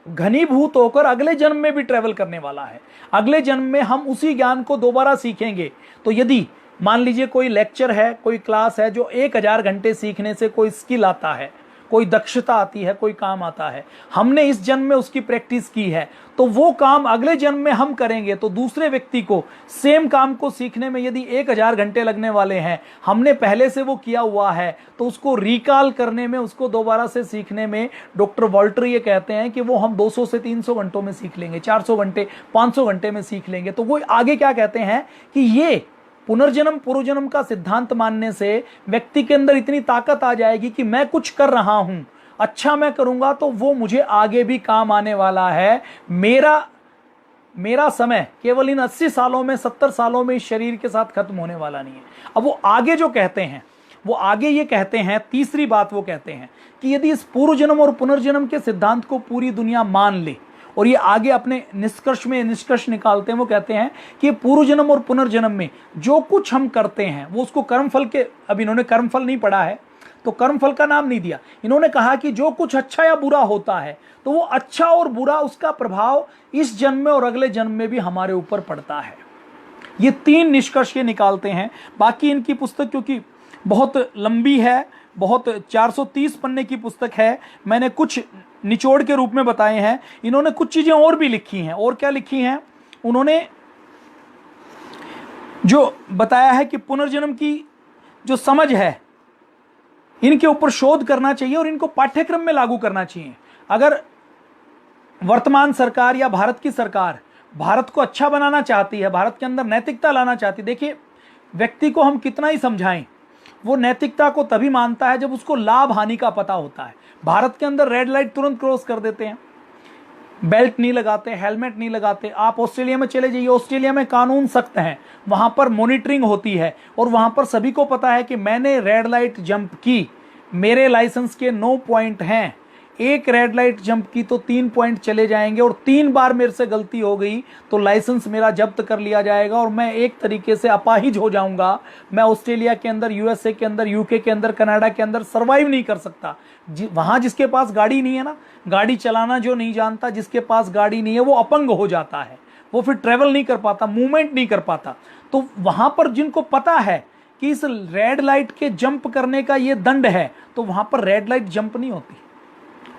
घनीभूत होकर अगले जन्म में भी ट्रेवल करने वाला है। अगले जन्म में हम उसी ज्ञान को दोबारा सीखेंगे। तो यदि मान लीजिए कोई लेक्चर है, कोई क्लास है, जो 1000 घंटे सीखने से कोई स्किल आता है, कोई दक्षता आती है, कोई काम आता है, हमने इस जन्म में उसकी प्रैक्टिस की है, तो वो काम अगले जन्म में हम करेंगे, तो दूसरे व्यक्ति को सेम काम को सीखने में यदि 1000 घंटे लगने वाले हैं, हमने पहले से वो किया हुआ है, तो उसको रिकॉल करने में, उसको दोबारा से सीखने में डॉक्टर वॉल्टर ये कहते हैं कि वो हम 200 से 300 घंटों में सीख लेंगे, 400 घंटे 500 घंटे में सीख लेंगे। तो वो आगे क्या कहते हैं कि ये पुनर्जन्म पूर्वजन्म का सिद्धांत मानने से व्यक्ति के अंदर इतनी ताकत आ जाएगी कि मैं कुछ कर रहा हूं, अच्छा मैं करूंगा तो वो मुझे आगे भी काम आने वाला है। मेरा समय केवल इन 80 सालों में, 70 सालों में इस शरीर के साथ खत्म होने वाला नहीं है। अब वो आगे जो कहते हैं, वो आगे ये कहते हैं, तीसरी बात वो कहते हैं कि यदि इस पूर्वजन्म और पुनर्जन्म के सिद्धांत को पूरी दुनिया मान ले, और ये आगे अपने निष्कर्ष निकालते हैं, वो कहते हैं कि पूर्व जन्म और पुनर्जन्म में जो कुछ हम करते हैं वो उसको कर्मफल के, अब इन्होंने कर्मफल नहीं पढ़ा है तो कर्मफल का नाम नहीं दिया, इन्होंने कहा कि जो कुछ अच्छा या बुरा होता है तो वो अच्छा और बुरा, उसका प्रभाव इस जन्म में और अगले जन्म में भी हमारे ऊपर पड़ता है। ये 3 निष्कर्ष ये निकालते हैं। बाकी इनकी पुस्तक क्योंकि बहुत लंबी है, बहुत 430 पन्ने की पुस्तक है, मैंने कुछ निचोड़ के रूप में बताए हैं। इन्होंने कुछ चीजें और भी लिखी हैं। और क्या लिखी हैं? उन्होंने जो बताया है कि पुनर्जन्म की जो समझ है, इनके ऊपर शोध करना चाहिए और इनको पाठ्यक्रम में लागू करना चाहिए। अगर वर्तमान सरकार या भारत की सरकार भारत को अच्छा बनाना चाहती है, भारत के अंदर नैतिकता लाना चाहती है, देखिए व्यक्ति को हम कितना ही समझाएं, वो नैतिकता को तभी मानता है जब उसको लाभ हानि का पता होता है। भारत के अंदर रेड लाइट तुरंत क्रॉस कर देते हैं, बेल्ट नहीं लगाते, हेलमेट नहीं लगाते। आप ऑस्ट्रेलिया में चले जाइए, ऑस्ट्रेलिया में कानून सख्त हैं, वहां पर मॉनिटरिंग होती है और वहां पर सभी को पता है कि मैंने रेड लाइट जंप की, मेरे लाइसेंस के 9 पॉइंट हैं, एक रेड लाइट जंप की तो 3 पॉइंट चले जाएंगे, और 3 बार मेरे से गलती हो गई तो लाइसेंस मेरा जब्त कर लिया जाएगा और मैं एक तरीके से अपाहिज हो जाऊंगा। मैं ऑस्ट्रेलिया के अंदर, यूएसए के अंदर, यूके के अंदर, कनाडा के अंदर सर्वाइव नहीं कर सकता। वहां जिसके पास गाड़ी नहीं है ना, गाड़ी चलाना जो नहीं जानता, जिसके पास गाड़ी नहीं है वो अपंग हो जाता है, वो फिर ट्रेवल नहीं कर पाता, मूवमेंट नहीं कर पाता। तो वहां पर जिनको पता है कि इस रेड लाइट के जंप करने का ये दंड है, तो वहां पर रेड लाइट जंप नहीं होती।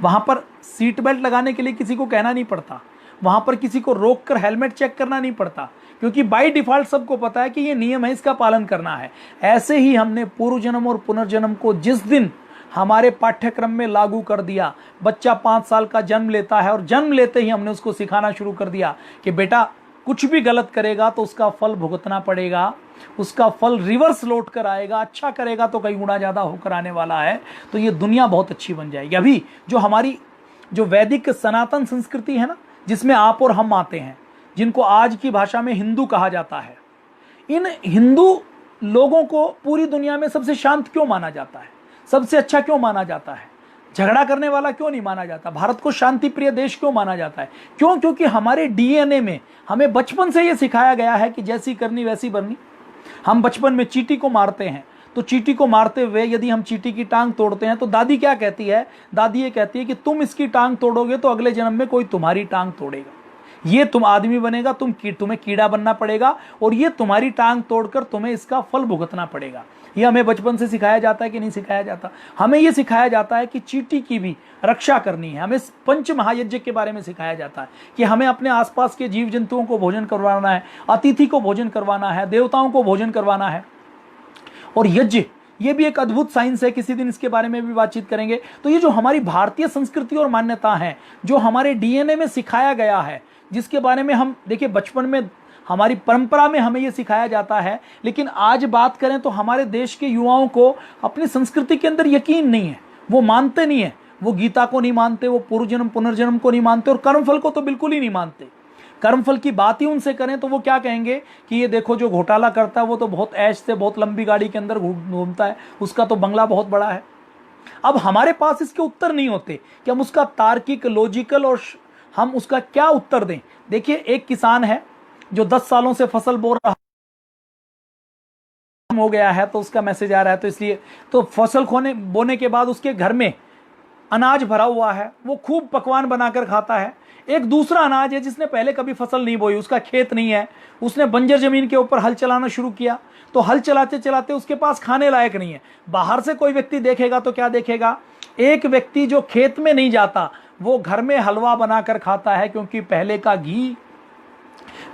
वहां पर सीट बेल्ट लगाने के लिए किसी को कहना नहीं पड़ता, वहां पर किसी को रोक कर हेलमेट चेक करना नहीं पड़ता, क्योंकि बाय डिफॉल्ट सबको पता है कि ये नियम है, इसका पालन करना है। ऐसे ही हमने पूर्व जन्म और पुनर्जन्म को जिस दिन हमारे पाठ्यक्रम में लागू कर दिया, बच्चा 5 साल का जन्म लेता है और जन्म लेते ही हमने उसको सिखाना शुरू कर दिया कि बेटा कुछ भी गलत करेगा तो उसका फल भुगतना पड़ेगा, उसका फल रिवर्स लौट कर आएगा, अच्छा करेगा तो कई गुना ज़्यादा होकर आने वाला है। तो ये दुनिया बहुत अच्छी बन जाएगी। अभी जो हमारी जो वैदिक सनातन संस्कृति है ना, जिसमें आप और हम आते हैं, जिनको आज की भाषा में हिंदू कहा जाता है, इन हिंदू लोगों को पूरी दुनिया में सबसे शांत क्यों माना जाता है, सबसे अच्छा क्यों माना जाता है, झगड़ा करने वाला क्यों नहीं माना जाता, भारत को शांति प्रिय देश क्यों माना जाता है? क्यों? क्योंकि हमारे डीएनए में हमें बचपन से ये सिखाया गया है कि जैसी करनी वैसी बननी। हम बचपन में चींटी को मारते हैं, तो चींटी को मारते हुए यदि हम चींटी की टांग तोड़ते हैं तो दादी क्या कहती है? दादी ये कहती है कि तुम इसकी टांग तोड़ोगे तो अगले जन्म में कोई तुम्हारी टांग तोड़ेगा, ये तुम आदमी बनेगा, तुम्हें कीड़ा बनना पड़ेगा और ये तुम्हारी टांग तोड़कर तुम्हें इसका फल भुगतना पड़ेगा। ये हमें बचपन से सिखाया जाता है कि नहीं सिखाया जाता? हमें ये सिखाया जाता है कि चींटी की भी रक्षा करनी है। हमें पंच महायज्ञ के बारे में सिखाया जाता है कि हमें अपने आसपास के जीव जंतुओं को भोजन करवाना है, अतिथि को भोजन करवाना है, देवताओं को भोजन करवाना है। और यज्ञ ये भी एक अद्भुत साइंस है, किसी दिन इसके बारे में भी बातचीत करेंगे। तो ये जो हमारी भारतीय संस्कृति और मान्यता है, जो हमारे डीएनए में सिखाया गया है, जिसके बारे में हम देखिए बचपन में हमारी परंपरा में हमें ये सिखाया जाता है, लेकिन आज बात करें तो हमारे देश के युवाओं को अपनी संस्कृति के अंदर यकीन नहीं है, वो मानते नहीं है, वो गीता को नहीं मानते, वो पूर्व जन्म पुनर्जन्म को नहीं मानते और कर्मफल को तो बिल्कुल ही नहीं मानते। कर्मफल की बात ही उनसे करें तो वो क्या कहेंगे कि ये देखो जो घोटाला करता है वो तो बहुत ऐश से बहुत लंबी गाड़ी के अंदर घूमता है, उसका तो बंगला बहुत बड़ा है। अब हमारे पास इसके उत्तर नहीं होते कि हम उसका तार्किक, लॉजिकल और हम उसका क्या उत्तर दें। देखिए एक किसान है जो 10 सालों से फसल बो रहा हो गया है, तो उसका मैसेज आ रहा है, तो इसलिए तो फसल बोने के बाद उसके घर में अनाज भरा हुआ है, वो खूब पकवान बनाकर खाता है। एक दूसरा अनाज है जिसने पहले कभी फसल नहीं बोई, उसका खेत नहीं है, उसने बंजर जमीन के ऊपर हल चलाना शुरू किया, तो हल चलाते चलाते उसके पास खाने लायक नहीं है। बाहर से कोई व्यक्ति देखेगा तो क्या देखेगा? एक व्यक्ति जो खेत में नहीं जाता वो घर में हलवा बनाकर खाता है, क्योंकि पहले का घी,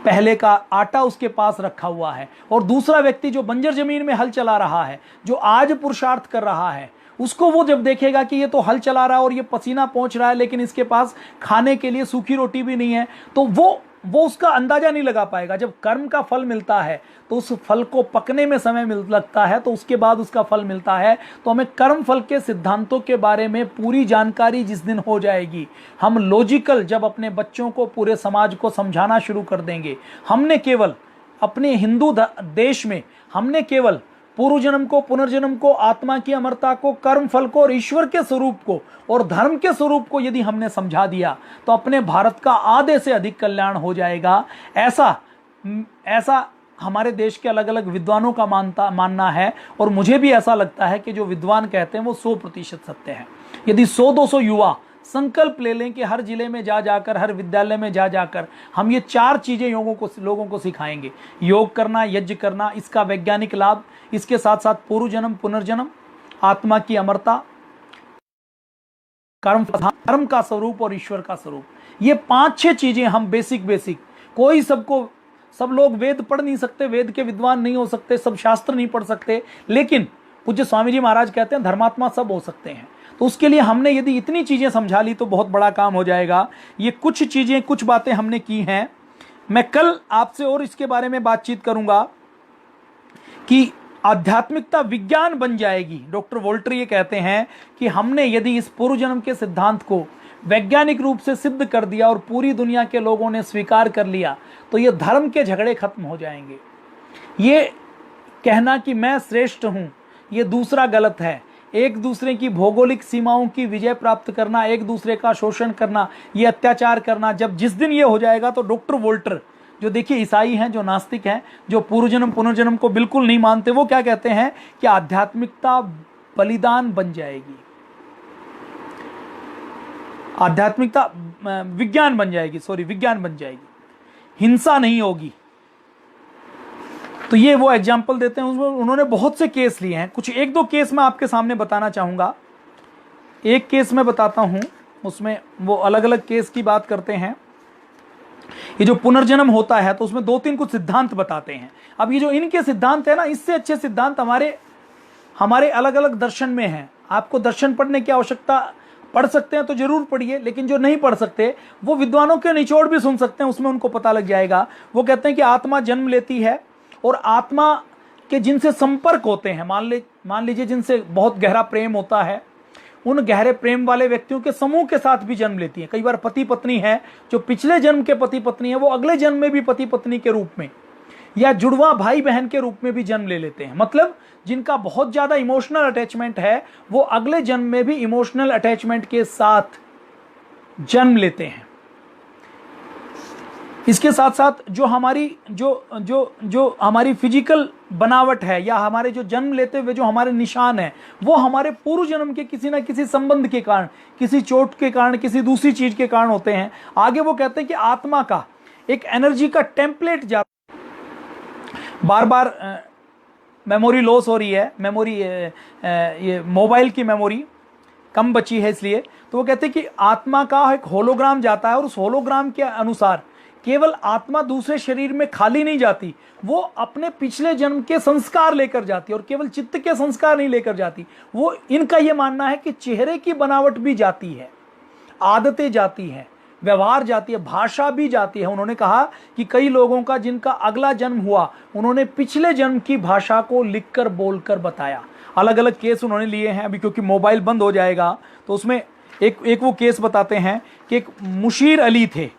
पहले का आटा उसके पास रखा हुआ है। और दूसरा व्यक्ति जो बंजर जमीन में हल चला रहा है, जो आज पुरुषार्थ कर रहा है, उसको वो जब देखेगा कि ये तो हल चला रहा है और ये पसीना पहुंच रहा है, लेकिन इसके पास खाने के लिए सूखी रोटी भी नहीं है, तो वो उसका अंदाजा नहीं लगा पाएगा। जब कर्म का फल मिलता है तो उस फल को पकने में समय लगता है, तो उसके बाद उसका फल मिलता है। तो हमें कर्म फल के सिद्धांतों के बारे में पूरी जानकारी जिस दिन हो जाएगी, हम लॉजिकल जब अपने बच्चों को, पूरे समाज को समझाना शुरू कर देंगे। हमने केवल अपने हिंदू देश में हमने केवल पूर्व जन्म को, पुनर्जन्म को, आत्मा की अमरता को, कर्म फल को और ईश्वर के स्वरूप को और धर्म के स्वरूप को यदि हमने समझा दिया तो अपने भारत का आधे से अधिक कल्याण हो जाएगा। ऐसा हमारे देश के अलग अलग विद्वानों का मानना है, और मुझे भी ऐसा लगता है कि जो विद्वान कहते हैं वो 100% सत्य है। यदि 100-200 युवा संकल्प ले लें कि हर जिले में जा जाकर, हर विद्यालय में जा जाकर हम ये 4 चीजें लोगों को सिखाएंगे, योग करना, यज्ञ करना, इसका वैज्ञानिक लाभ, इसके साथ साथ पूर्व जन्म, पुनर्जन्म, आत्मा की अमरता, कर्म का स्वरूप और ईश्वर का स्वरूप, ये 5-6 चीजें हम बेसिक कोई सब लोग वेद पढ़ नहीं सकते, वेद के विद्वान नहीं हो सकते, सब शास्त्र नहीं पढ़ सकते, लेकिन पूज्य स्वामी जी महाराज कहते हैं धर्मात्मा सब हो सकते हैं। तो उसके लिए हमने यदि इतनी चीजें समझा ली तो बहुत बड़ा काम हो जाएगा। ये कुछ चीजें, कुछ बातें हमने की हैं। मैं कल आपसे और इसके बारे में बातचीत करूंगा कि आध्यात्मिकता विज्ञान बन जाएगी। डॉक्टर वोल्टर ये कहते हैं कि हमने यदि इस पूर्व जन्म के सिद्धांत को वैज्ञानिक रूप से सिद्ध कर दिया और पूरी दुनिया के लोगों ने स्वीकार कर लिया तो ये धर्म के झगड़े खत्म हो जाएंगे। ये कहना कि मैं श्रेष्ठ हूं, ये दूसरा गलत है। एक दूसरे की भौगोलिक सीमाओं की विजय प्राप्त करना, एक दूसरे का शोषण करना, ये अत्याचार करना, जिस दिन ये हो जाएगा तो डॉक्टर वोल्टर, जो देखिए ईसाई हैं, जो नास्तिक हैं, जो पूर्वजन्म पुनर्जन्म को बिल्कुल नहीं मानते, वो क्या कहते हैं कि आध्यात्मिकता बलिदान बन जाएगी, आध्यात्मिकता विज्ञान बन जाएगी, विज्ञान बन जाएगी, हिंसा नहीं होगी। तो ये वो एग्जाम्पल देते हैं, उसमें उन्होंने बहुत से केस लिए हैं। कुछ एक दो केस मैं आपके सामने बताना चाहूंगा। एक केस मैं बताता हूं, उसमें वो अलग अलग केस की बात करते हैं। ये जो पुनर्जन्म होता है तो उसमें 2-3 कुछ सिद्धांत बताते हैं। अब ये जो इनके सिद्धांत है ना, इससे अच्छे सिद्धांत हमारे अलग अलग दर्शन में हैं। आपको दर्शन पढ़ने की आवश्यकता, पढ़ सकते हैं तो जरूर पढ़िए, लेकिन जो नहीं पढ़ सकते वो विद्वानों के निचोड़ भी सुन सकते हैं, उसमें उनको पता लग जाएगा। वो कहते हैं कि आत्मा जन्म लेती है और आत्मा के जिनसे संपर्क होते हैं, मान लीजिए जिनसे बहुत गहरा प्रेम होता है, उन गहरे प्रेम वाले व्यक्तियों के समूह के साथ भी जन्म लेती है। कई बार पति पत्नी है, जो पिछले जन्म के पति पत्नी है, वो अगले जन्म में भी पति पत्नी के रूप में या जुड़वा भाई बहन के रूप में भी जन्म ले लेते हैं। मतलब जिनका बहुत ज्यादा इमोशनल अटैचमेंट है, वो अगले जन्म में भी इमोशनल अटैचमेंट के साथ जन्म लेते हैं। इसके साथ साथ जो हमारी फिजिकल बनावट है, या हमारे जो जन्म लेते हुए जो हमारे निशान है, वो हमारे पूर्व जन्म के किसी ना किसी संबंध के कारण, किसी चोट के कारण, किसी दूसरी चीज के कारण होते हैं। आगे वो कहते हैं कि आत्मा का एक एनर्जी का टेम्पलेट बार बार मेमोरी लॉस हो रही है, ये मोबाइल की मेमोरी कम बची है, इसलिए तो वो कहते हैं कि आत्मा का एक होलोग्राम जाता है, और उस होलोग्राम के अनुसार केवल आत्मा दूसरे शरीर में खाली नहीं जाती, वो अपने पिछले जन्म के संस्कार लेकर जाती है, और केवल चित्त के संस्कार नहीं लेकर जाती। वो इनका यह मानना है कि चेहरे की बनावट भी जाती है, आदतें जाती हैं, व्यवहार जाती है, भाषा भी जाती है। उन्होंने कहा कि कई लोगों का जिनका अगला जन्म हुआ, उन्होंने पिछले जन्म की भाषा को लिखकर बोलकर बताया। अलग अलग केस उन्होंने लिए हैं। अभी क्योंकि मोबाइल बंद हो जाएगा तो उसमें एक वो केस बताते हैं कि एक मुशीर अली थे।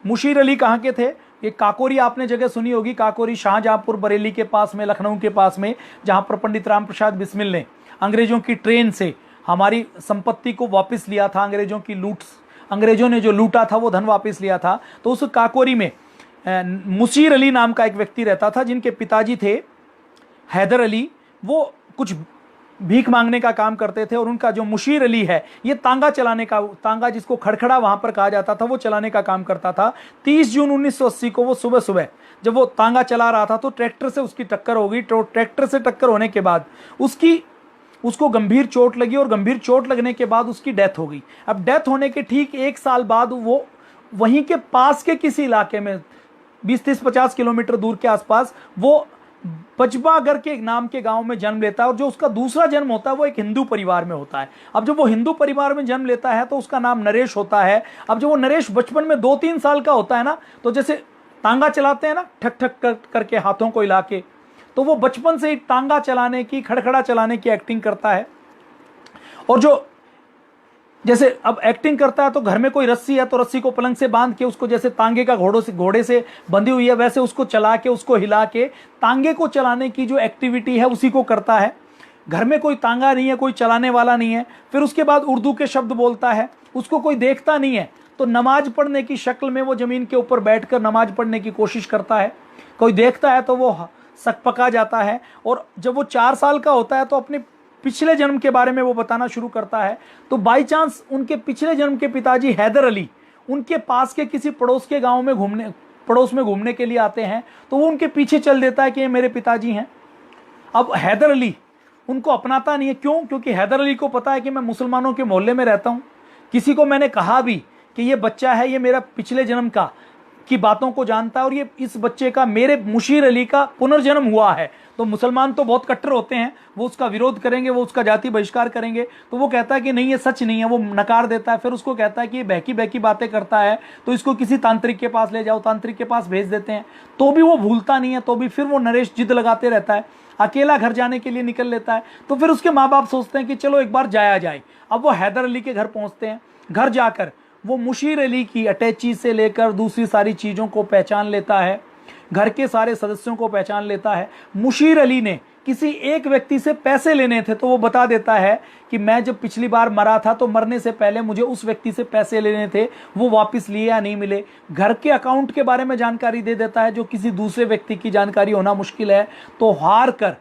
मुशीर अली कहाँ के थे? ये काकोरी आपने जगह सुनी होगी, काकोरी शाहजहांपुर बरेली के पास में, लखनऊ के पास में, जहां पर पंडित राम प्रसाद बिस्मिल ने अंग्रेजों की ट्रेन से हमारी संपत्ति को वापस लिया था। अंग्रेजों ने जो लूटा था वो धन वापस लिया था। तो उस काकोरी में मुशीर अली नाम का एक व्यक्ति रहता था, जिनके पिताजी थे हैदर अली। वो कुछ भीख मांगने का काम करते थे, और उनका जो मुशीर अली है, ये तांगा जिसको खड़खड़ा वहां पर कहा जाता था, वो चलाने का काम करता था। 30 जून 1980 को वो सुबह सुबह जब वो तांगा चला रहा था तो ट्रैक्टर से उसकी टक्कर हो गई। तो ट्रैक्टर से टक्कर होने के बाद उसको गंभीर चोट लगी, और गंभीर चोट लगने के बाद उसकी डेथ हो गई। अब डेथ होने के ठीक 1 साल बाद वो वहीं के पास के किसी इलाके में 20-30-50 किलोमीटर दूर के आसपास वो बजबागर के नाम के गांव में जन्म लेता है। और जो उसका दूसरा जन्म होता है वो एक हिंदू परिवार में होता है। अब जब वो हिंदू परिवार में जन्म लेता है तो उसका नाम नरेश होता है। अब जब वो नरेश बचपन में 2-3 साल का होता है ना, तो जैसे तांगा चलाते हैं ना, ठक ठक करके हाथों को हिला के, तो वो बचपन से ही तांगा चलाने की, खड़खड़ा चलाने की एक्टिंग करता है। और जो जैसे अब एक्टिंग करता है तो घर में कोई रस्सी है तो रस्सी को पलंग से बांध के उसको, जैसे तांगे का घोड़े से बंधी हुई है, वैसे उसको चला के, उसको हिला के तांगे को चलाने की जो एक्टिविटी है उसी को करता है। घर में कोई तांगा नहीं है, कोई चलाने वाला नहीं है। फिर उसके बाद उर्दू के शब्द बोलता है, उसको कोई देखता नहीं है, तो नमाज पढ़ने की शक्ल में वो जमीन के ऊपर बैठकर नमाज पढ़ने की कोशिश करता है। कोई देखता है तो वो सकपका जाता है। और जब वो 4 साल का होता है तो अपने पिछले जन्म के बारे में वो बताना शुरू करता है। तो बाई चांस उनके पिछले जन्म के पिताजी हैदर अली उनके पास के किसी पड़ोस के गांव में घूमने के लिए आते हैं, तो वो उनके पीछे चल देता है कि ये मेरे पिताजी हैं। अब हैदर अली उनको अपनाता नहीं है। क्यों? क्योंकि हैदर अली को पता है कि मैं मुसलमानों के मोहल्ले में रहता हूँ, किसी को मैंने कहा भी कि ये बच्चा है, ये मेरा पिछले जन्म की बातों को जानता है, और ये इस बच्चे का, मेरे मुशीर अली का पुनर्जन्म हुआ है। तो मुसलमान तो बहुत कट्टर होते हैं, वो उसका विरोध करेंगे, वो उसका जाति बहिष्कार करेंगे। तो वो कहता है कि नहीं, ये सच नहीं है, वो नकार देता है। फिर उसको कहता है कि ये बहकी बातें करता है, तो इसको किसी तांत्रिक के पास ले जाओ। तांत्रिक के पास भेज देते हैं, तो भी वो भूलता नहीं है। तो भी फिर वो नरेश जिद लगाते रहता है, अकेला घर जाने के लिए निकल लेता है। तो फिर उसके माँ बाप सोचते हैं कि चलो एक बार जाया जाए। अब वो हैदर अली के घर पहुंचते हैं। घर जाकर वो मुशीर अली की अटैची से लेकर दूसरी सारी चीज़ों को पहचान लेता है, घर के सारे सदस्यों को पहचान लेता है। मुशीर अली ने किसी एक व्यक्ति से पैसे लेने थे तो वो बता देता है कि मैं जब पिछली बार मरा था तो मरने से पहले मुझे उस व्यक्ति से पैसे लेने थे, वो वापस लिए या नहीं मिले। घर के अकाउंट के बारे में जानकारी दे देता है, जो किसी दूसरे व्यक्ति की जानकारी होना मुश्किल है। तो हार कर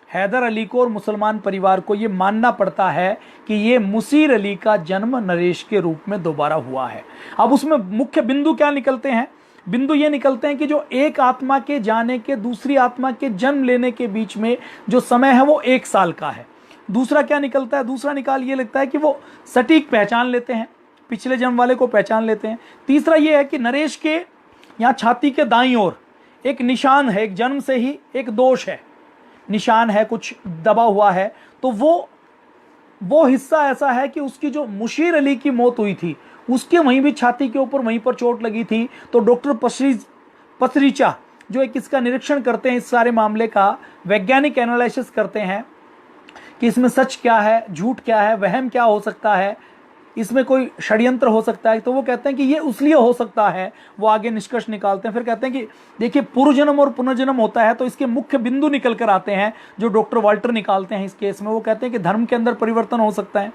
हैदर अली को और मुसलमान परिवार को ये मानना पड़ता है कि ये मुसीर अली का जन्म नरेश के रूप में दोबारा हुआ है। अब उसमें मुख्य बिंदु क्या निकलते हैं? बिंदु ये निकलते हैं कि जो एक आत्मा के जाने के दूसरी आत्मा के जन्म लेने के बीच में जो समय है वो 1 साल का है। दूसरा क्या निकलता है? दूसरा निकाल ये लगता है कि वो सटीक पहचान लेते हैं, पिछले जन्म वाले को पहचान लेते हैं। तीसरा ये है कि नरेश के यहाँ छाती के दाईं ओर एक निशान है, एक जन्म से ही एक दोष है, निशान है, कुछ दबा हुआ है। तो वो हिस्सा ऐसा है कि उसकी जो मुशीर अली की मौत हुई थी उसके वहीं भी छाती के ऊपर वहीं पर चोट लगी थी। तो डॉक्टर पसरीचा जो एक इसका निरीक्षण करते हैं, इस सारे मामले का वैज्ञानिक एनालिसिस करते हैं कि इसमें सच क्या है, झूठ क्या है, वहम क्या हो सकता है, इसमें कोई षड्यंत्र हो सकता है। तो वो कहते हैं कि ये उसलिए हो सकता है, वो आगे निष्कर्ष निकालते हैं। फिर कहते हैं कि देखिए पूर्व जन्म और पुनर्जन्म होता है तो इसके मुख्य बिंदु निकल कर आते हैं जो डॉक्टर वाल्टर निकालते हैं इस केस में। वो कहते हैं कि धर्म के अंदर परिवर्तन हो सकता है।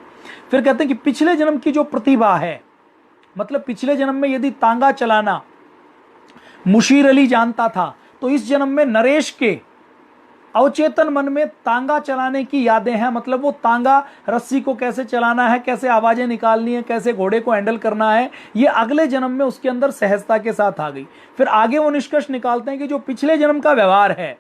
फिर कहते हैं कि पिछले जन्म की जो प्रतिभा है, मतलब पिछले जन्म में यदि तांगा चलाना मुशीर अली जानता था तो इस जन्म में नरेश के अवचेतन मन में तांगा चलाने की यादें हैं। मतलब वो तांगा, रस्सी को कैसे चलाना है, कैसे आवाजें निकालनी है, कैसे घोड़े को हैंडल करना है, ये अगले जन्म में उसके अंदर सहजता के साथ आ गई। फिर आगे वो निष्कर्ष निकालते हैं कि जो पिछले जन्म का व्यवहार है,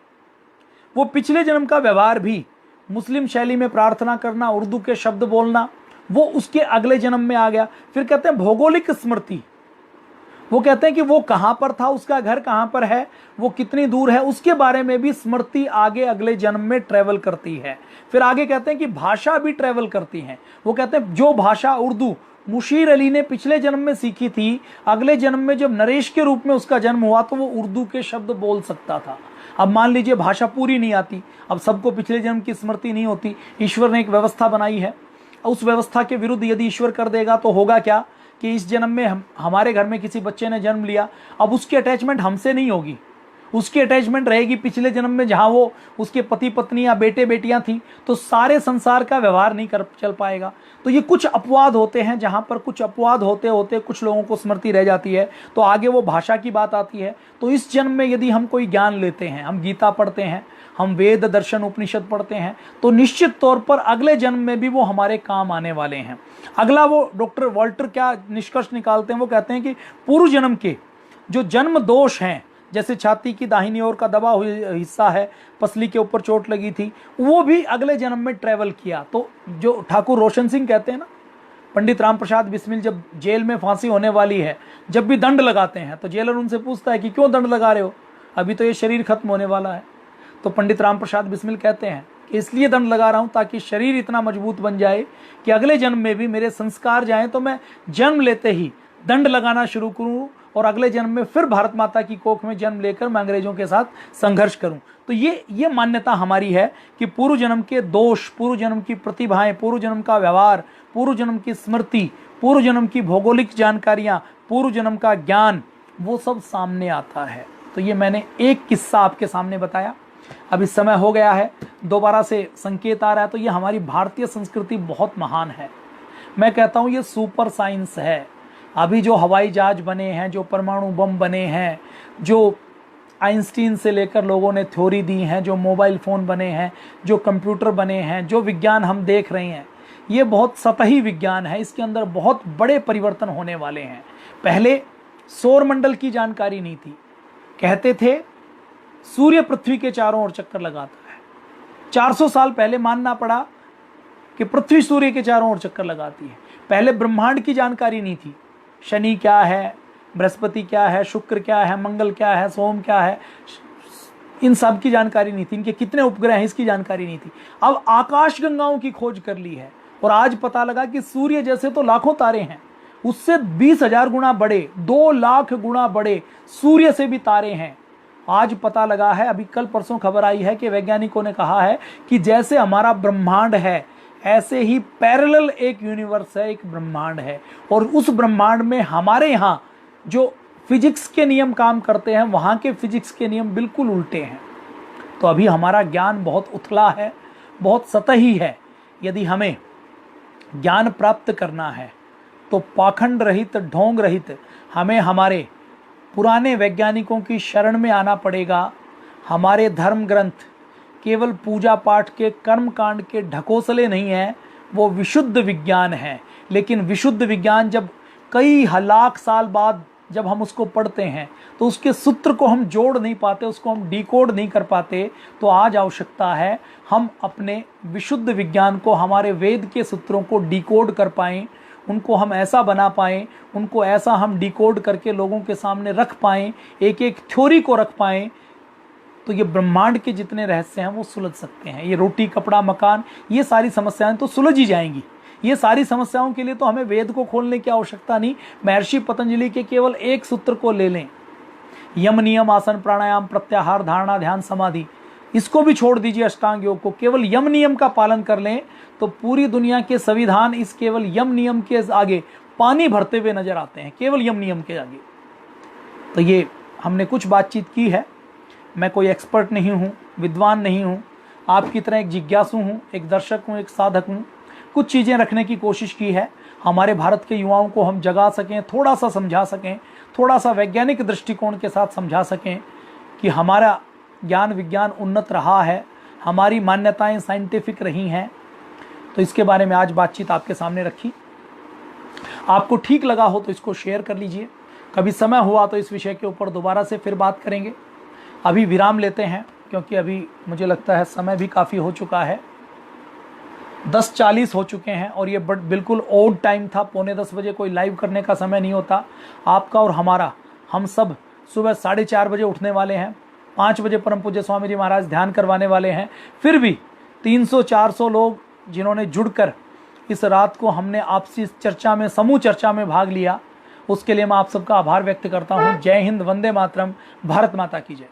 वो पिछले जन्म का व्यवहार भी मुस्लिम शैली में प्रार्थना करना, उर्दू के शब्द बोलना, वो उसके अगले जन्म में आ गया। फिर कहते हैं भौगोलिक स्मृति, वो कहते हैं कि वो कहां पर था, उसका घर कहां पर है, वो कितनी दूर है, उसके बारे में भी स्मृति आगे अगले जन्म में ट्रेवल करती है। फिर आगे कहते हैं कि भाषा भी ट्रेवल करती है। वो कहते हैं जो भाषा उर्दू मुशीर अली ने पिछले जन्म में सीखी थी, अगले जन्म में जब नरेश के रूप में उसका जन्म हुआ तो वो उर्दू के शब्द बोल सकता था। अब मान लीजिए भाषा पूरी नहीं आती, अब सबको पिछले जन्म की स्मृति नहीं होती, ईश्वर ने एक व्यवस्था बनाई है, उस व्यवस्था के विरुद्ध यदि ईश्वर कर देगा तो होगा क्या कि इस जन्म में हमारे घर में किसी बच्चे ने जन्म लिया, अब उसकी अटैचमेंट हमसे नहीं होगी, उसकी अटैचमेंट रहेगी पिछले जन्म में जहां वो उसके पति पत्नी या बेटे बेटियां थी। तो सारे संसार का व्यवहार नहीं कर चल पाएगा। तो ये कुछ अपवाद होते हैं, जहां पर कुछ अपवाद होते होते कुछ लोगों को स्मृति रह जाती है। तो आगे वो भाषा की बात आती है। तो इस जन्म में यदि हम कोई ज्ञान लेते हैं, हम गीता पढ़ते हैं, हम वेद दर्शन उपनिषद पढ़ते हैं, तो निश्चित तौर पर अगले जन्म में भी वो हमारे काम आने वाले हैं। अगला वो डॉक्टर वाल्टर क्या निष्कर्ष निकालते हैं? वो कहते हैं कि पूर्व जन्म के जो जन्म दोष हैं, जैसे छाती की दाहिनी ओर का दबा हुआ हिस्सा है, पसली के ऊपर चोट लगी थी, वो भी अगले जन्म में ट्रेवल किया। तो जो ठाकुर रोशन सिंह कहते हैं ना, पंडित राम प्रसाद बिस्मिल जब जेल में फांसी होने वाली है, जब भी दंड लगाते हैं तो जेलर उनसे पूछता है कि क्यों दंड लगा रहे हो, अभी तो ये शरीर खत्म होने वाला है। तो पंडित राम प्रसाद बिस्मिल कहते हैं कि इसलिए दंड लगा रहा हूं ताकि शरीर इतना मजबूत बन जाए कि अगले जन्म में भी मेरे संस्कार जाएं तो मैं जन्म लेते ही दंड लगाना शुरू करूं और अगले जन्म में फिर भारत माता की कोख में जन्म लेकर मैं अंग्रेजों के साथ संघर्ष करूं। तो ये मान्यता हमारी है कि पूर्व जन्म के दोष, पूर्व जन्म की प्रतिभाएं, पूर्व जन्म का व्यवहार, पूर्व जन्म की स्मृति, पूर्व जन्म की भौगोलिक जानकारियां, पूर्व जन्म का ज्ञान, वो सब सामने आता है। तो ये मैंने एक किस्सा आपके सामने बताया। अब इस समय हो गया है, दोबारा से संकेत आ रहा है। तो ये हमारी भारतीय संस्कृति बहुत महान है। मैं कहता हूँ ये सुपर साइंस है। अभी जो हवाई जहाज बने हैं, जो परमाणु बम बने हैं, जो आइंस्टीन से लेकर लोगों ने थ्योरी दी हैं, जो मोबाइल फ़ोन बने हैं, जो कंप्यूटर बने हैं, जो विज्ञान हम देख रहे हैं, ये बहुत सतही विज्ञान है। इसके अंदर बहुत बड़े परिवर्तन होने वाले हैं। पहले सौर मंडल की जानकारी नहीं थी, कहते थे सूर्य पृथ्वी के चारों ओर चक्कर लगाता है। 400 साल पहले मानना पड़ा कि पृथ्वी सूर्य के चारों ओर चक्कर लगाती है। पहले ब्रह्मांड की जानकारी नहीं थी, शनि क्या है, बृहस्पति क्या है, शुक्र क्या है, मंगल क्या है, सोम क्या है, इन सब की जानकारी नहीं थी, इनके कितने उपग्रह हैं इसकी जानकारी नहीं थी। अब आकाश गंगाओं की खोज कर ली है और आज पता लगा कि सूर्य जैसे तो लाखों तारे हैं, उससे 20,000 गुना बड़े, 2 लाख गुना बड़े सूर्य से भी तारे हैं। आज पता लगा है, अभी कल परसों खबर आई है कि वैज्ञानिकों ने कहा है कि जैसे हमारा ब्रह्मांड है ऐसे ही पैरेलल एक यूनिवर्स है, एक ब्रह्मांड है, और उस ब्रह्मांड में हमारे यहाँ जो फिजिक्स के नियम काम करते हैं वहाँ के फिजिक्स के नियम बिल्कुल उल्टे हैं। तो अभी हमारा ज्ञान बहुत उथला है, बहुत सतही है। यदि हमें ज्ञान प्राप्त करना है तो पाखंड रहित, ढोंग रहित हमें हमारे पुराने वैज्ञानिकों की शरण में आना पड़ेगा। हमारे धर्म ग्रंथ केवल पूजा पाठ के कर्म कांड के ढकोसले नहीं हैं, वो विशुद्ध विज्ञान है। लेकिन विशुद्ध विज्ञान जब कई लाख साल बाद जब हम उसको पढ़ते हैं तो उसके सूत्र को हम जोड़ नहीं पाते, उसको हम डिकोड नहीं कर पाते। तो आज आवश्यकता है हम अपने विशुद्ध विज्ञान को, हमारे वेद के सूत्रों को डिकोड कर पाएं, उनको हम ऐसा बना पाएं, उनको ऐसा हम डिकोड करके लोगों के सामने रख पाएं, एक एक थ्योरी को रख पाएं, तो ये ब्रह्मांड के जितने रहस्य हैं वो सुलझ सकते हैं। ये रोटी कपड़ा मकान, ये सारी समस्याएं तो सुलझ ही जाएंगी। ये सारी समस्याओं के लिए तो हमें वेद को खोलने की आवश्यकता नहीं। महर्षि पतंजलि के केवल एक सूत्र को ले लें, यम नियम आसन प्राणायाम प्रत्याहार धारणा ध्यान समाधि, इसको भी छोड़ दीजिए अष्टांग योग को, केवल यम नियम का पालन कर लें तो पूरी दुनिया के संविधान इस केवल यम नियम के आगे पानी भरते हुए नजर आते हैं, केवल यम नियम के आगे। तो ये हमने कुछ बातचीत की है। मैं कोई एक्सपर्ट नहीं हूँ, विद्वान नहीं हूँ, आपकी तरह एक जिज्ञासु हूँ, एक दर्शक हूँ, एक साधक हूँ। कुछ चीज़ें रखने की कोशिश की है, हमारे भारत के युवाओं को हम जगा सकें, थोड़ा सा समझा सकें, थोड़ा सा वैज्ञानिक दृष्टिकोण के साथ समझा सकें कि हमारा ज्ञान विज्ञान उन्नत रहा है, हमारी मान्यताएं साइंटिफिक रही हैं। तो इसके बारे में आज बातचीत आपके सामने रखी। आपको ठीक लगा हो तो इसको शेयर कर लीजिए। कभी समय हुआ तो इस विषय के ऊपर दोबारा से फिर बात करेंगे। अभी विराम लेते हैं क्योंकि अभी मुझे लगता है समय भी काफ़ी हो चुका है, 10:40 हो चुके हैं और ये बिल्कुल ओड टाइम था। 9:45 बजे कोई लाइव करने का समय नहीं होता। आपका और हमारा, हम सब सुबह 4:30 बजे उठने वाले हैं, 5 बजे परम पूज्य स्वामी जी महाराज ध्यान करवाने वाले हैं। फिर भी 300-400 लोग जिन्होंने जुड़कर इस रात को हमने आपसी चर्चा में, समूह चर्चा में भाग लिया, उसके लिए मैं आप सबका आभार व्यक्त करता हूँ। जय हिंद, वंदे मातरम, भारत माता की जय।